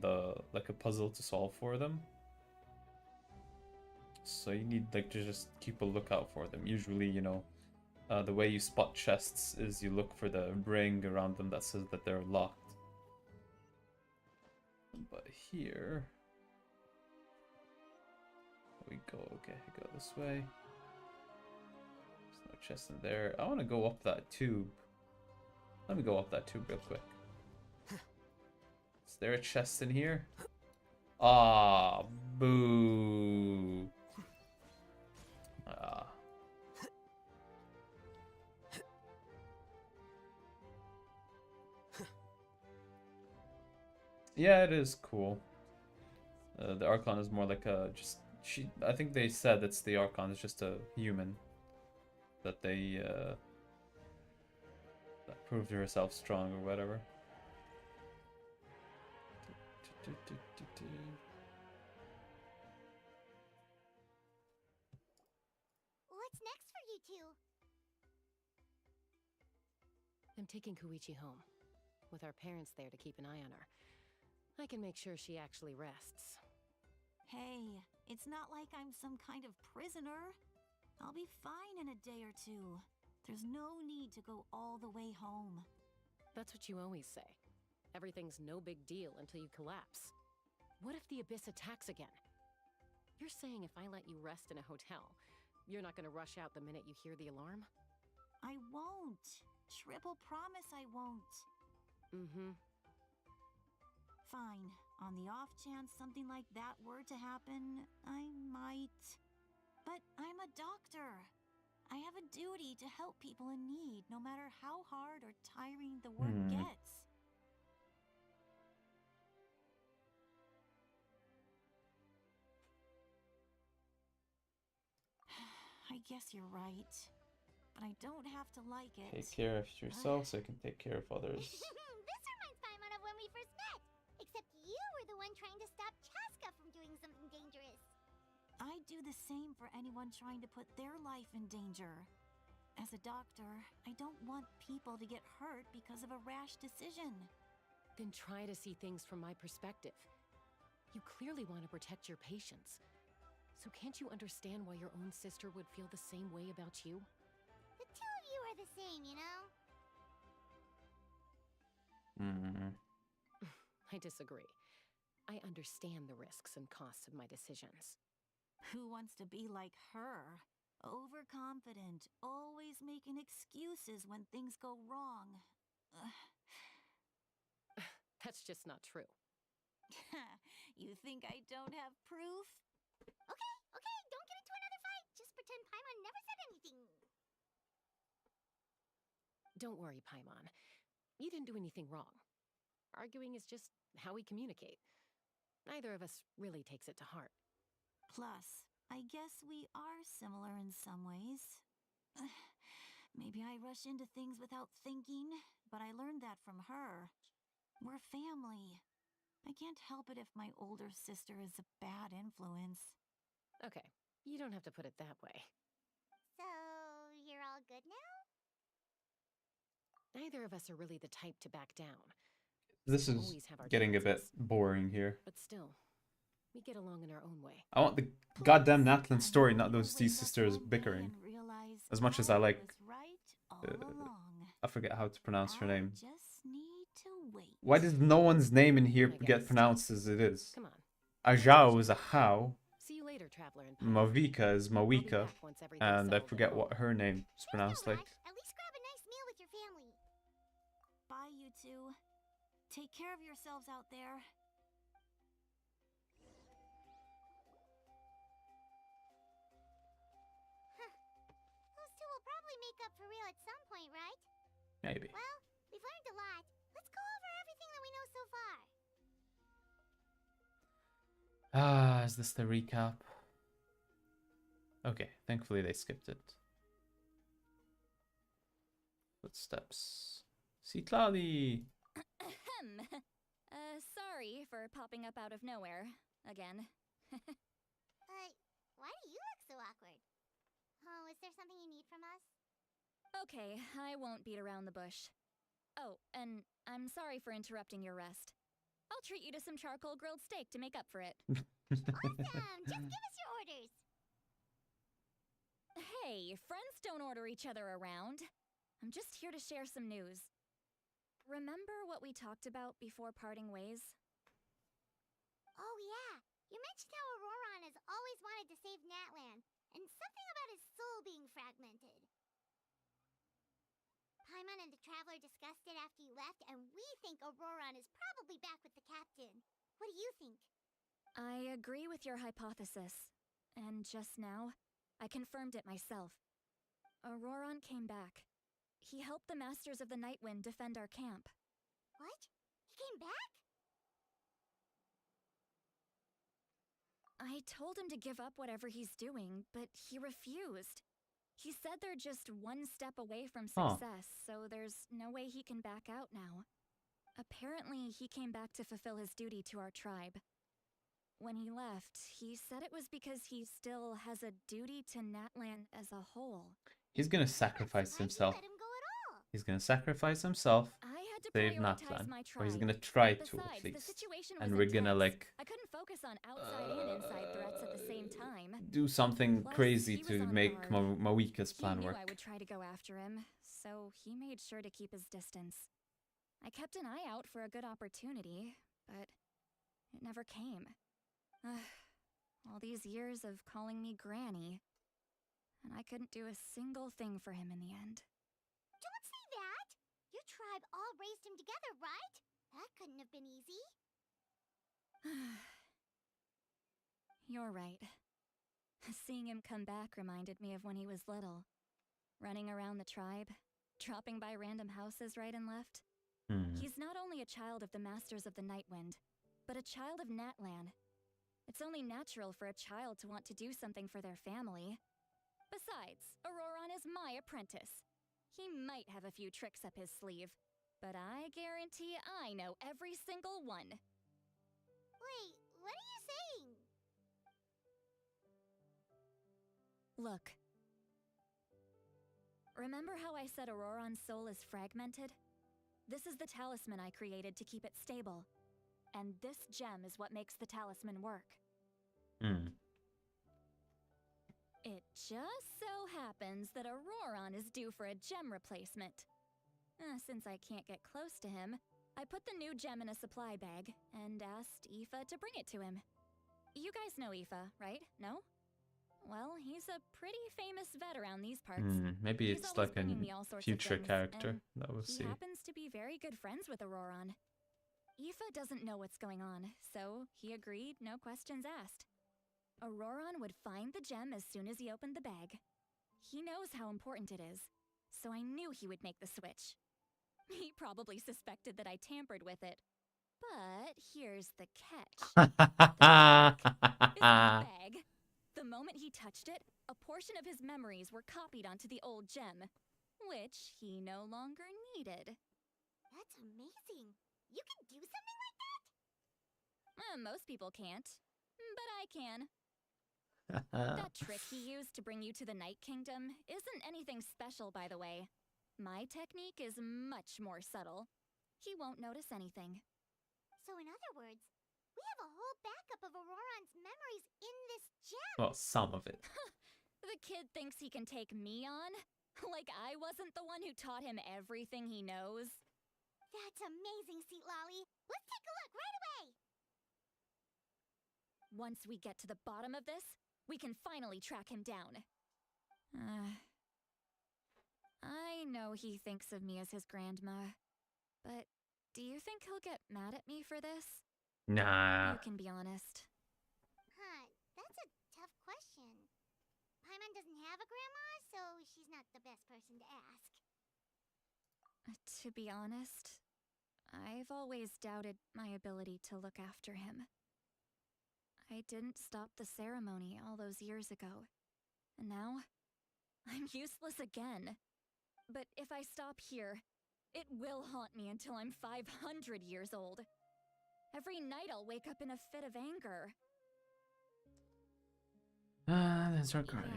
like a puzzle to solve for them. So you need like to just keep a lookout for them. Usually, you know, the way you spot chests is you look for the ring around them that says that they're locked. But here we go. Okay, go this way. There's no chest in there. I want to go up that tube. Let me go up that tube real quick. Is there a chest in here? Ah, boo. Ah. Yeah, it is cool. The Archon is more like a I think they said it's the Archon is just a human that they that proved herself strong or whatever. What's next for you two? I'm taking Koichi home, with our parents there to keep an eye on her. I can make sure she actually rests. Hey, it's not like I'm some kind of prisoner. I'll be fine in a day or two. There's no need to go all the way home. That's what you always say. Everything's no big deal until you collapse. What if the Abyss attacks again? You're saying if I let you rest in a hotel, you're not gonna rush out the minute you hear the alarm? I won't. Triple promise I won't. Mm-hmm. Fine. On the off chance something like that were to happen, I might. But I'm a doctor. I have a duty to help people in need, no matter how hard or tiring the work gets. I guess you're right. But I don't have to like it. Take care of yourself so you can take care of others. This reminds Paimon of when we first met. Except you were the one trying to stop Chaska from doing something dangerous. I'd do the same for anyone trying to put their life in danger. As a doctor, I don't want people to get hurt because of a rash decision. Then try to see things from my perspective. You clearly want to protect your patients. So can't you understand why your own sister would feel the same way about you? The two of you are the same, you know? I disagree. I understand the risks and costs of my decisions. Who wants to be like her? Overconfident, always making excuses when things go wrong. That's just not true. You think I don't have proof? Okay, don't get into another fight. Just pretend Paimon never said anything. Don't worry, Paimon. You didn't do anything wrong. Arguing is just how we communicate. Neither of us really takes it to heart. Plus, I guess we are similar in some ways. Maybe I rush into things without thinking, but I learned that from her. We're family. I can't help it if my older sister is a bad influence. Okay, you don't have to put it that way. So, you're all good now? Neither of us are really the type to back down. This is getting a bit boring here. But still, we get along in our own way. I want the goddamn Natlan story, not those two sisters bickering. As much as I like... I forget how to pronounce her name. Why does no one's name in here get pronounced as it is? Come on. Ajao is a how. See you later, traveler. Mavika is Mawika. And I forget what her name is pronounced like. At least grab a nice meal with your family. Bye, you two. Take care of yourselves out there. Those two will probably make up for real at some point, right? Maybe. Well, we've learned a lot. Let's go over everything that we know so far. Is this the recap? Okay, thankfully they skipped it. Footsteps. Citlali! Sorry for popping up out of nowhere. Again. Why do you look so awkward? Oh, is there something you need from us? Okay, I won't beat around the bush. Oh, and I'm sorry for interrupting your rest. I'll treat you to some charcoal grilled steak to make up for it. Awesome! Just give us your orders! Hey, friends don't order each other around. I'm just here to share some news. Remember what we talked about before parting ways? Oh yeah, you mentioned how Auroron has always wanted to save Natlan, and something about his soul being fragmented. Paimon and the Traveler discussed it after you left, and we think Auroron is probably back with the Captain. What do you think? I agree with your hypothesis. And just now, I confirmed it myself. Auroron came back. He helped the Masters of the Nightwind defend our camp. What? He came back? I told him to give up whatever he's doing, but he refused. He said they're just one step away from success, so there's no way he can back out now. Apparently, he came back to fulfill his duty to our tribe. When he left, he said it was because he still has a duty to Natlan as a whole. He's gonna sacrifice himself. He's gonna sacrifice himself, save Natlan. Or he's gonna try to, at least. And we're gonna, like... I couldn't focus on outside and inside threats at the same time. Do something crazy to make Mawika's plan work. He knew I would try to go after him, so he made sure to keep his distance. I kept an eye out for a good opportunity, but it never came. All these years of calling me Granny, and I couldn't do a single thing for him in the end. Don't say that! Your tribe all raised him together, right? That couldn't have been easy. You're right. Seeing him come back reminded me of when he was little. Running around the tribe, dropping by random houses right and left. He's not only a child of the Masters of the Nightwind, but a child of Natlan. It's only natural for a child to want to do something for their family. Besides, Auroron is my apprentice. He might have a few tricks up his sleeve, but I guarantee I know every single one. Wait, what are you saying? Look. Remember how I said Auroron's soul is fragmented? This is the talisman I created to keep it stable. And this gem is what makes the talisman work. It just so happens that Auroron is due for a gem replacement. Since I can't get close to him, I put the new gem in a supply bag and asked Aoife to bring it to him. You guys know Aoife, right? No? Well, he's a pretty famous vet around these parts. Maybe He's it's always like a bringing me all sorts of future things, character and that we'll he see. happens to be very good friends with Auroron. Aoife doesn't know what's going on, so he agreed, no questions asked. Auroron would find the gem as soon as he opened the bag. He knows how important it is, so I knew he would make the switch. He probably suspected that I tampered with it. But here's the catch. The trick is in the bag. The moment he touched it, a portion of his memories were copied onto the old gem, which he no longer needed. That's amazing. You can do something like that? Most people can't, but I can. That trick he used to bring you to the Night Kingdom isn't anything special, by the way. My technique is much more subtle. He won't notice anything. So in other words, we have a whole backup of Auroron's memories in this gem. Well, some of it. The kid thinks he can take me on? Like I wasn't the one who taught him everything he knows? That's amazing, Seat Lolly. Let's take a look right away. Once we get to the bottom of this, we can finally track him down. I know he thinks of me as his grandma, but do you think he'll get mad at me for this? Nah. You can be honest. That's a tough question. Paimon doesn't have a grandma, so she's not the best person to ask. To be honest, I've always doubted my ability to look after him. I didn't stop the ceremony all those years ago, and now I'm useless again. But if I stop here, it will haunt me until I'm 500 years old. Every night I'll wake up in a fit of anger. That's our crying.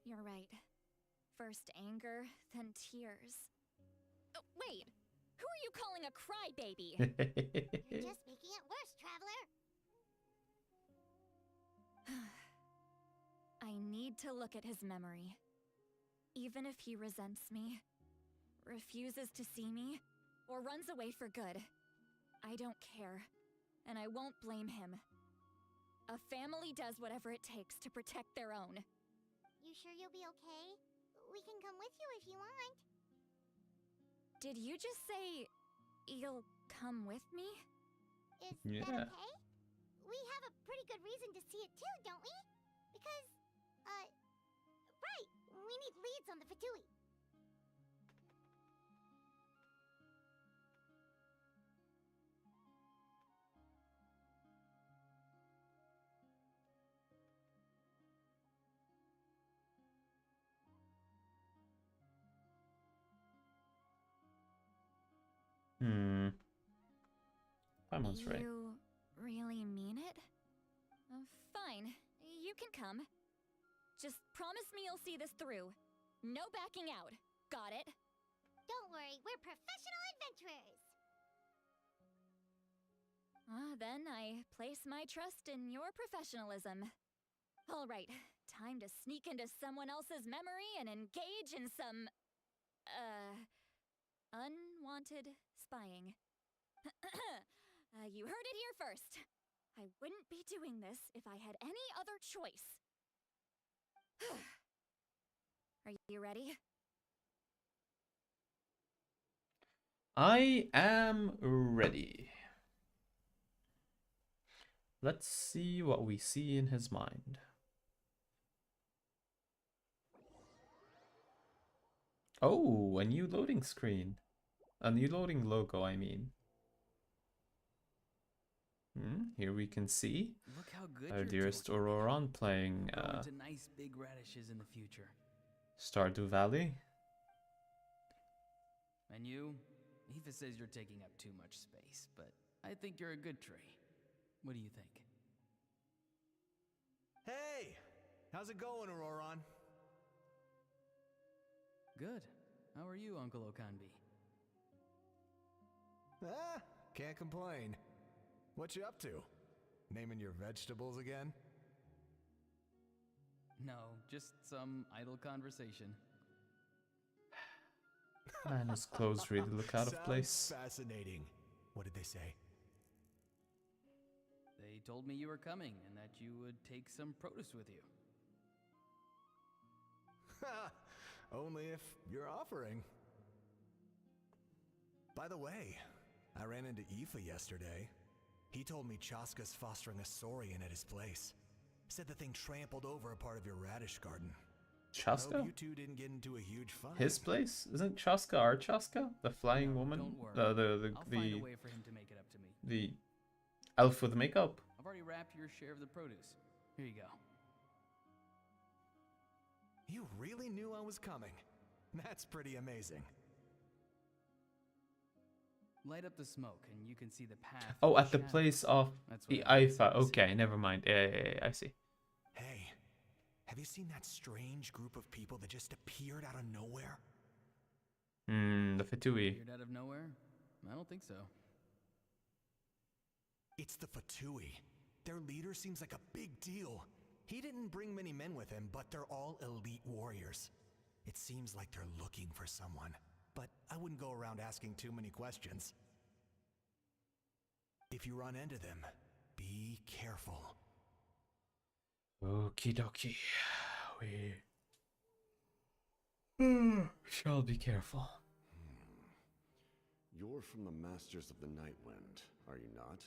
Yeah, you're right. First anger, then tears. Oh, wait! Who are you calling a crybaby? You're just making it worse, Traveler. I need to look at his memory. Even if he resents me, refuses to see me, or runs away for good, I don't care, and I won't blame him. A family does whatever it takes to protect their own. You sure you'll be okay? We can come with you if you want. Did you just say you'll come with me? Is that okay? We have a pretty good reason to see it too, don't we? Because, right, we need leads on the Fatui. Paimon's right. You really mean it? Fine, you can come. Just promise me you'll see this through. No backing out. Got it? Don't worry, we're professional adventurers. Then I place my trust in your professionalism. All right, time to sneak into someone else's memory and engage in some, unwanted spying. You heard it here first. I wouldn't be doing this if I had any other choice. Are you ready? I am ready. Let's see what we see in his mind. Oh, a new loading screen. A new loading logo, I mean. Here we can see Look how good our you're dearest doing. Auroron playing We'll grow into nice big radishes in the future. Stardew Valley. And you? Aoife says you're taking up too much space, but I think you're a good tree. What do you think? Hey! How's it going, Auroron? Good. How are you, Uncle Okanbi? Ah, can't complain. What you up to? Naming your vegetables again? No, just some idle conversation. Man, his clothes really look out of place. Sounds fascinating. What did they say? They told me you were coming and that you would take some produce with you. Ha! Only if you're offering. By the way, I ran into Aoife yesterday. He told me Chaska's fostering a saurian at his place. Said the thing trampled over a part of your radish garden. Chaska? I hope you two didn't get into a huge fight. His place? Isn't Chaska our Chaska? The flying woman? Don't worry. The I'll find a way for him to make it up to me. the elf with makeup. I've already wrapped your share of the produce. Here you go. You really knew I was coming. That's pretty amazing. Light up the smoke and you can see the path. Oh, at the place of the Aifa. Okay, never mind. Yeah, I see. Hey, have you seen that strange group of people that just appeared out of nowhere? The Fatui. Appeared out of nowhere? I don't think so. It's the Fatui. Their leader seems like a big deal. He didn't bring many men with him, but they're all elite warriors. It seems like they're looking for someone, but I wouldn't go around asking too many questions. If you run into them, be careful. Okie dokie. We shall be careful. You're from the Masters of the Nightwind, are you not?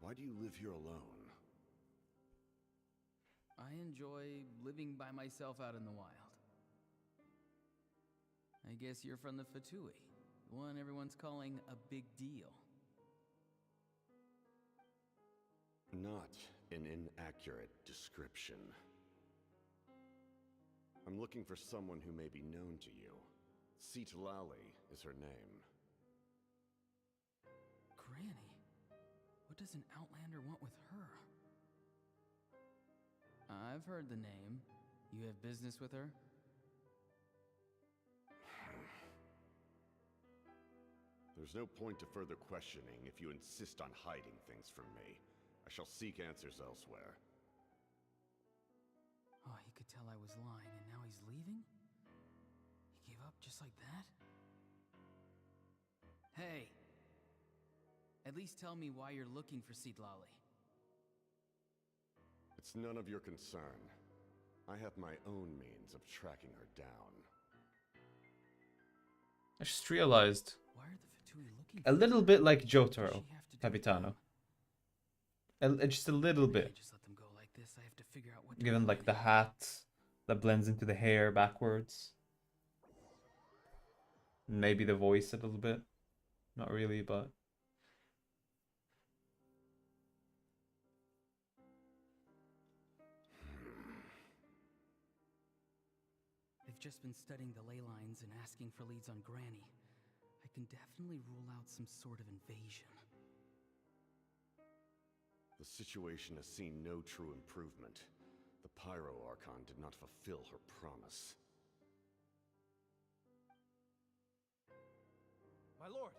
Why do you live here alone? I enjoy living by myself out in the wild. I guess you're from the Fatui, the one everyone's calling a big deal. Not an inaccurate description. I'm looking for someone who may be known to you. Citlali is her name. Granny? What does an Outlander want with her? I've heard the name. You have business with her? There's no point to further questioning if you insist on hiding things from me. I shall seek answers elsewhere. Oh, he could tell I was lying, and now he's leaving? He gave up just like that? Hey! At least tell me why you're looking for Citlali. It's none of your concern. I have my own means of tracking her down. I just realized Why are the Fatui looking a little bit like Jotaro, Capitano. Just a little bit. Just let them go like this. I have to figure out what. Given like the hat that blends into the hair backwards. Maybe the voice a little bit. Not really, but. They've just been studying the ley lines and asking for leads on Granny. I can definitely rule out some sort of invasion. The situation has seen no true improvement. The Pyro Archon did not fulfill her promise. My lord!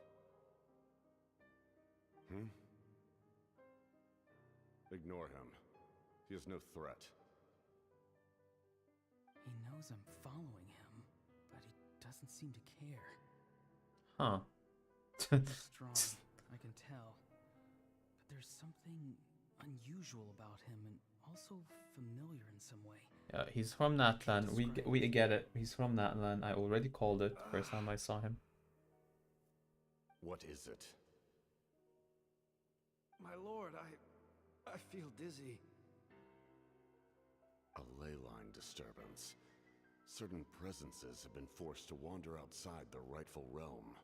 Ignore him. He is no threat. He knows I'm following him, but he doesn't seem to care. Huh. He's strong, I can tell. But there's something unusual about him and also familiar in some way. Yeah, he's from Natlan. We get it. He's from Natlan. I already called it the first time I saw him. What is it? My lord, I feel dizzy. A ley line disturbance. Certain presences have been forced to wander outside their rightful realm.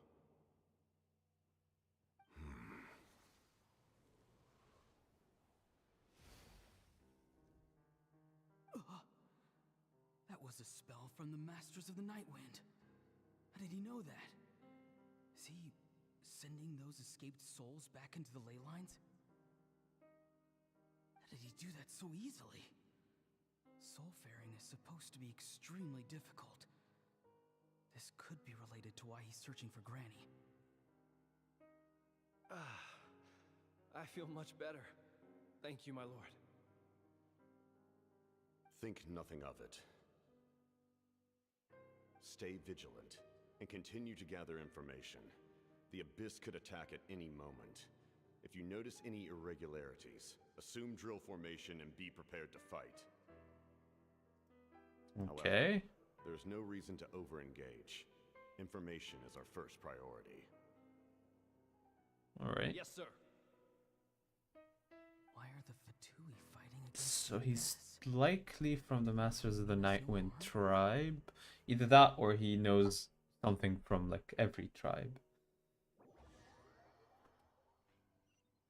That was a spell from the Masters of the Nightwind. How did he know that? Is he sending those escaped souls back into the ley lines? How did he do that so easily? Soulfaring is supposed to be extremely difficult. This could be related to why he's searching for Granny. I feel much better. Thank you, my lord. Think nothing of it. Stay vigilant, and continue to gather information. The Abyss could attack at any moment. If you notice any irregularities, assume drill formation and be prepared to fight. Okay. However, there's no reason to over-engage. Information is our first priority. Alright. Yes, sir. Why are the Fatui fighting against So the he's Abyss? likely from the Masters of the Nightwind tribe. Either that or he knows something from like every tribe.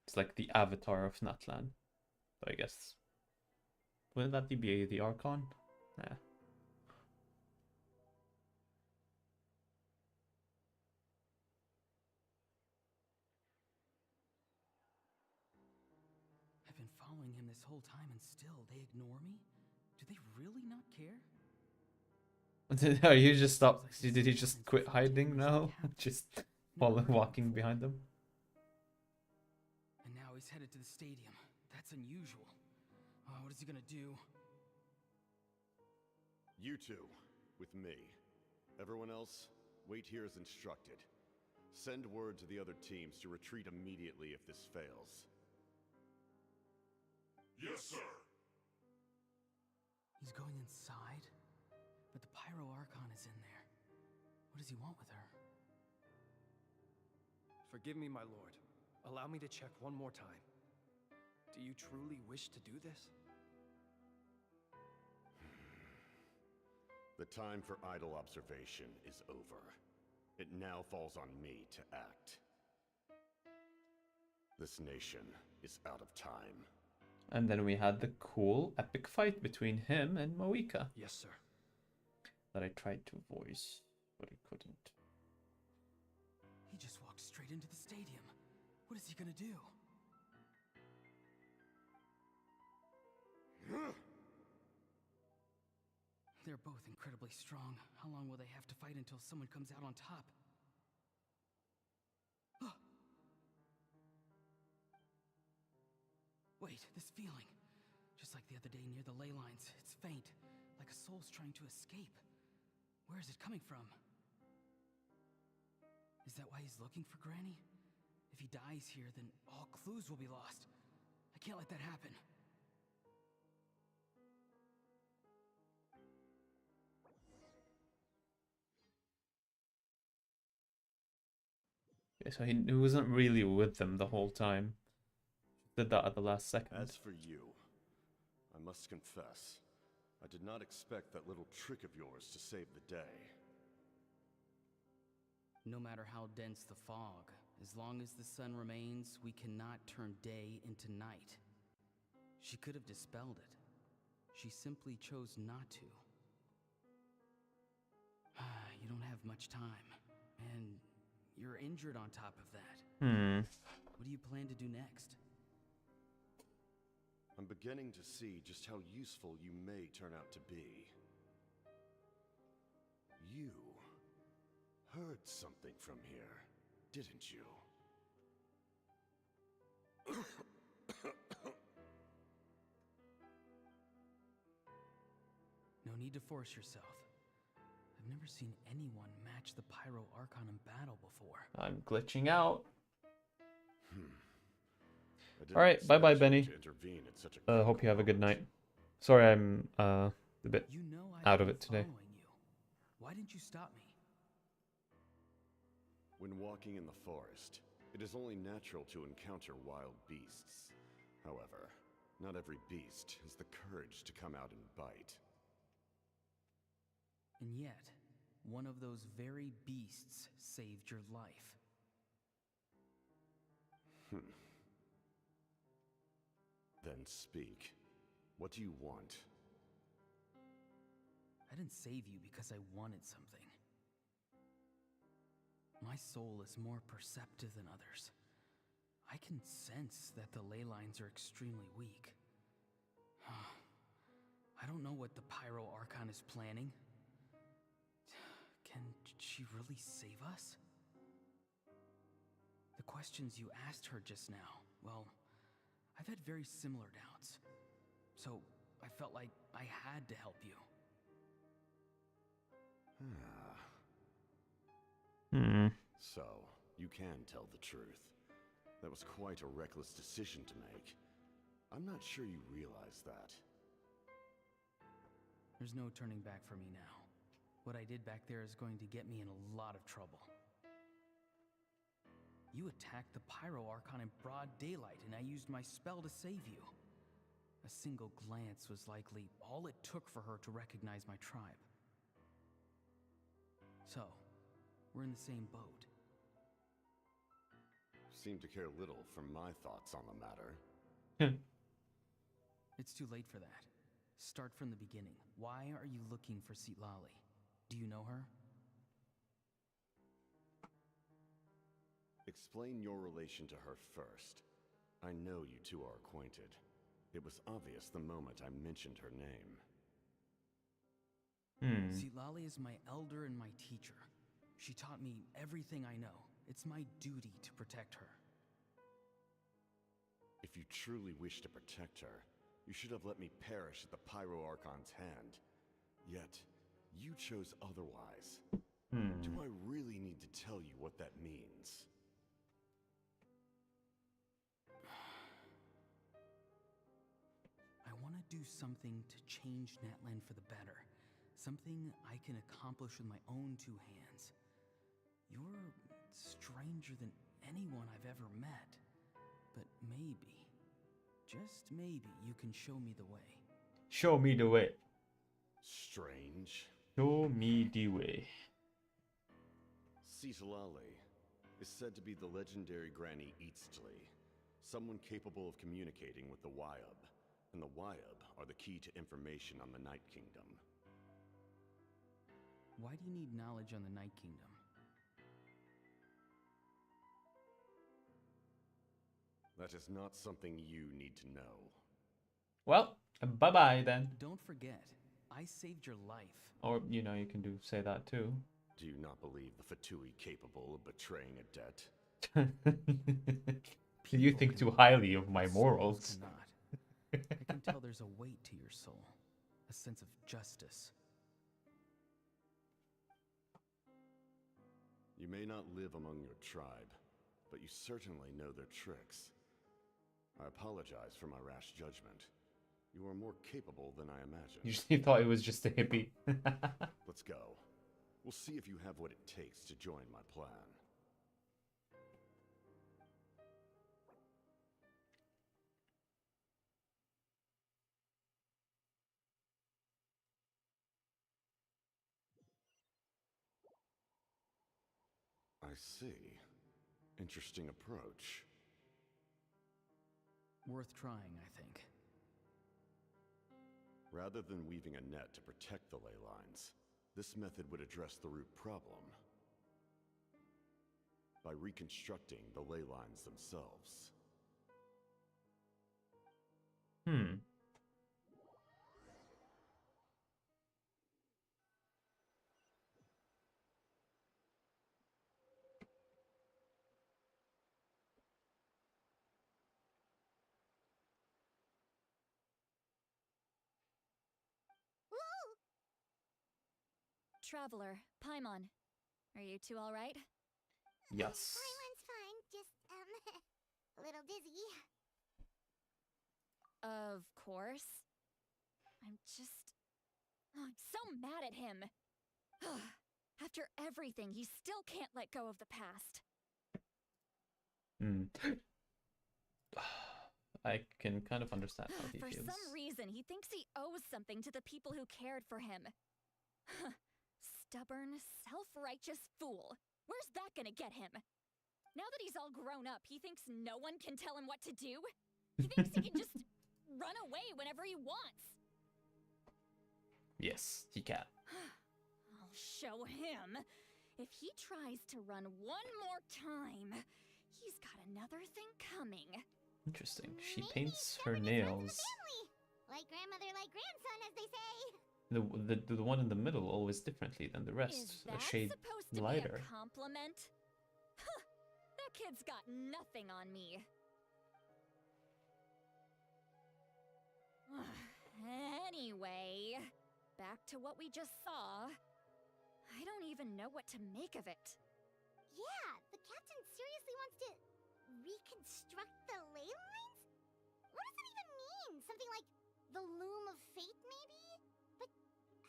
It's like the avatar of Natlan. So I guess. Wouldn't that be the Archon? Yeah. I've been following him this whole time and still they ignore me? Do they really not care? No, you just stopped. Did he just quit hiding now? Just walking behind them? And now he's headed to the stadium. That's unusual. What is he gonna do? You two, with me. Everyone else, wait here as instructed. Send word to the other teams to retreat immediately if this fails. Yes, sir. He's going inside? But the Pyro Archon is in there. What does he want with her? Forgive me, my lord. Allow me to check one more time. Do you truly wish to do this? The time for idle observation is over. It now falls on me to act. This nation is out of time. And then we had the cool epic fight between him and Moika. Yes, sir. That I tried to voice, but I couldn't. He just walked straight into the stadium. What is he gonna do? They're both incredibly strong. How long will they have to fight until someone comes out on top? Wait, this feeling. Just like the other day near the ley lines. It's faint, like a soul's trying to escape. Where is it coming from? Is that why he's looking for Granny? If he dies here, then all clues will be lost. I can't let that happen. Okay, so he wasn't really with them the whole time. Did that at the last second. As for you, I must confess, I did not expect that little trick of yours to save the day. No matter how dense the fog, as long as the sun remains, we cannot turn day into night. She could have dispelled it. She simply chose not to. You don't have much time, and you're injured on top of that. What do you plan to do next? I'm beginning to see just how useful you may turn out to be. You heard something from here, didn't you? No need to force yourself. I've never seen anyone match the Pyro Archon in battle before. I'm glitching out. I didn't Alright, bye bye, expect you Benny. to intervene at such a Hope you have a good night. Sorry, I'm a bit You know out I've of been it today. following you. Why didn't you stop me? When walking in the forest, it is only natural to encounter wild beasts. However, not every beast has the courage to come out and bite. And yet, one of those very beasts saved your life. Then speak. What do you want? I didn't save you because I wanted something. My soul is more perceptive than others. I can sense that the ley lines are extremely weak. I don't know what the Pyro Archon is planning. Can she really save us? The questions you asked her just now, well, I've had very similar doubts. So I felt like I had to help you. So, you can tell the truth. That was quite a reckless decision to make. I'm not sure you realize that. There's no turning back for me now. What I did back there is going to get me in a lot of trouble. You attacked the Pyro Archon in broad daylight, and I used my spell to save you. A single glance was likely all it took for her to recognize my tribe. So, we're in the same boat. Seem to care little for my thoughts on the matter. It's too late for that. Start from the beginning. Why are you looking for Sitlali? Do you know her? Explain your relation to her first. I know you two are acquainted. It was obvious the moment I mentioned her name. Sitlali is my elder and my teacher. She taught me everything I know. It's my duty to protect her. If you truly wish to protect her, you should have let me perish at the Pyro Archon's hand. Yet, you chose otherwise. Do I really need to tell you what that means? I want to do something to change Natlan for the better. Something I can accomplish with my own two hands. You're stranger than anyone I've ever met. But maybe, just maybe, you can show me the way. Show me the way. Strange. Show me the way. Sitlali is said to be the legendary Granny Eastly, someone capable of communicating with the Wyab, and the Wyab are the key to information on the Night Kingdom. Why do you need knowledge on the Night Kingdom? That is not something you need to know. Well, bye-bye then. Don't forget, I saved your life. Or, you know, you can say that too. Do you not believe the Fatui capable of betraying a debt? You think too highly of my morals. I can tell there's a weight to your soul. A sense of justice. You may not live among your tribe, but you certainly know their tricks. I apologize for my rash judgment. You are more capable than I imagined. You thought it was just a hippie. Let's go. We'll see if you have what it takes to join my plan. I see. Interesting approach. Worth trying, I think. Rather than weaving a net to protect the ley lines, this method would address the root problem by reconstructing the ley lines themselves. Traveler, Paimon, are you two all right? Yes. Paimon's fine, just, a little dizzy. Of course. I'm so mad at him. After everything, you still can't let go of the past. Hmm. I can kind of understand how he For feels. some reason, he thinks he owes something to the people who cared for him. Stubborn, self-righteous fool. Where's that gonna get him? Now that he's all grown up, he thinks no one can tell him what to do? He thinks he can just run away whenever he wants. Yes, he can. I'll show him. If he tries to run one more time, he's got another thing coming. Interesting. She paints her nails. Like grandmother, like grandson, as they say. The one in the middle always differently than the rest. Is that A shade supposed to lighter. be a compliment? Huh, that kid's got nothing on me. Anyway, back to what we just saw. I don't even know what to make of it. Yeah, the captain seriously wants to reconstruct the ley lines? What does that even mean? Something like the loom of fate, maybe? But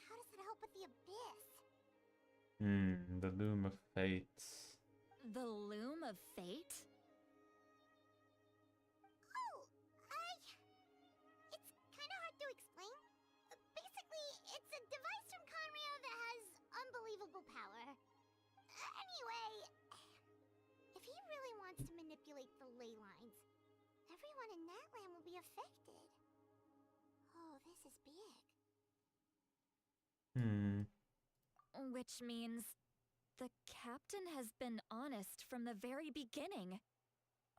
how does that help with the abyss? The loom of fate. The loom of fate? Oh, it's kind of hard to explain. Basically, it's a device from Conrio that has unbelievable power. Anyway, if he really wants to manipulate the ley lines, everyone in Natlan will be affected. Oh, this is big. Which means the captain has been honest from the very beginning.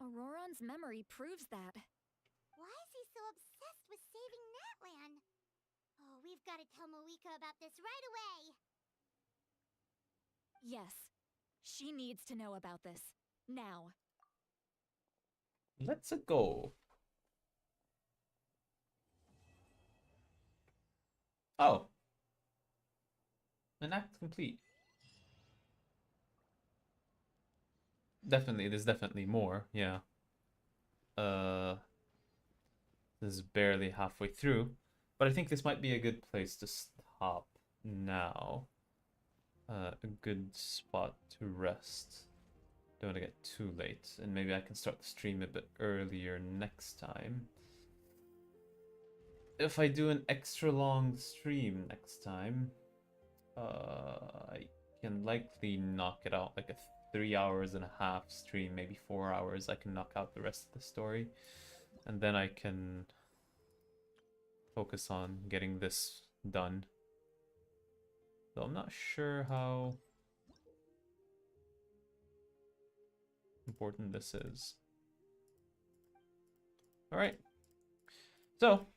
Auroron's memory proves that. Why is he so obsessed with saving Natlan? Oh, we've got to tell Moeka about this right away. Yes, she needs to know about this. Now. Let's go. Oh. An act complete. Definitely, there's definitely more, yeah. This is barely halfway through. But I think this might be a good place to stop now. A good spot to rest. Don't want to get too late. And maybe I can start the stream a bit earlier next time. If I do an extra long stream next time, I can likely knock it out like a 3 hours and a half stream, maybe 4 hours. I can knock out the rest of the story, and then I can focus on getting this done. Though I'm not sure how important this is. Alright. So,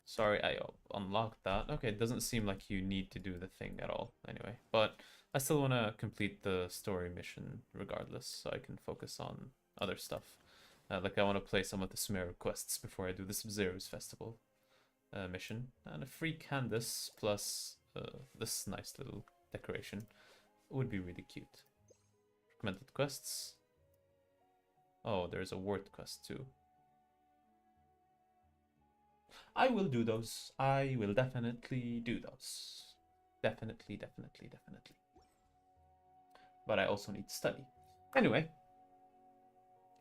sorry, I unlocked that. Okay, it doesn't seem like you need to do the thing at all anyway. But I still want to complete the story mission regardless, so I can focus on other stuff. Like I want to play some of the Sumeru quests before I do the Sub-Zero's Festival mission. And a free Candace plus this nice little decoration would be really cute. Recommended quests. Oh, there's a word quest too. I will do those. I will definitely do those. Definitely. But I also need to study. Anyway,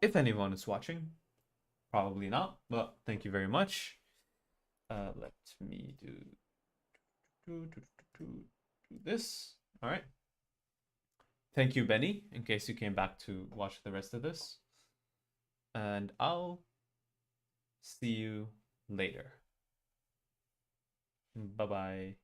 if anyone is watching, probably not, but thank you very much. Let me do this. All right. Thank you, Benny, in case you came back to watch the rest of this. And I'll see you later. Bye-bye.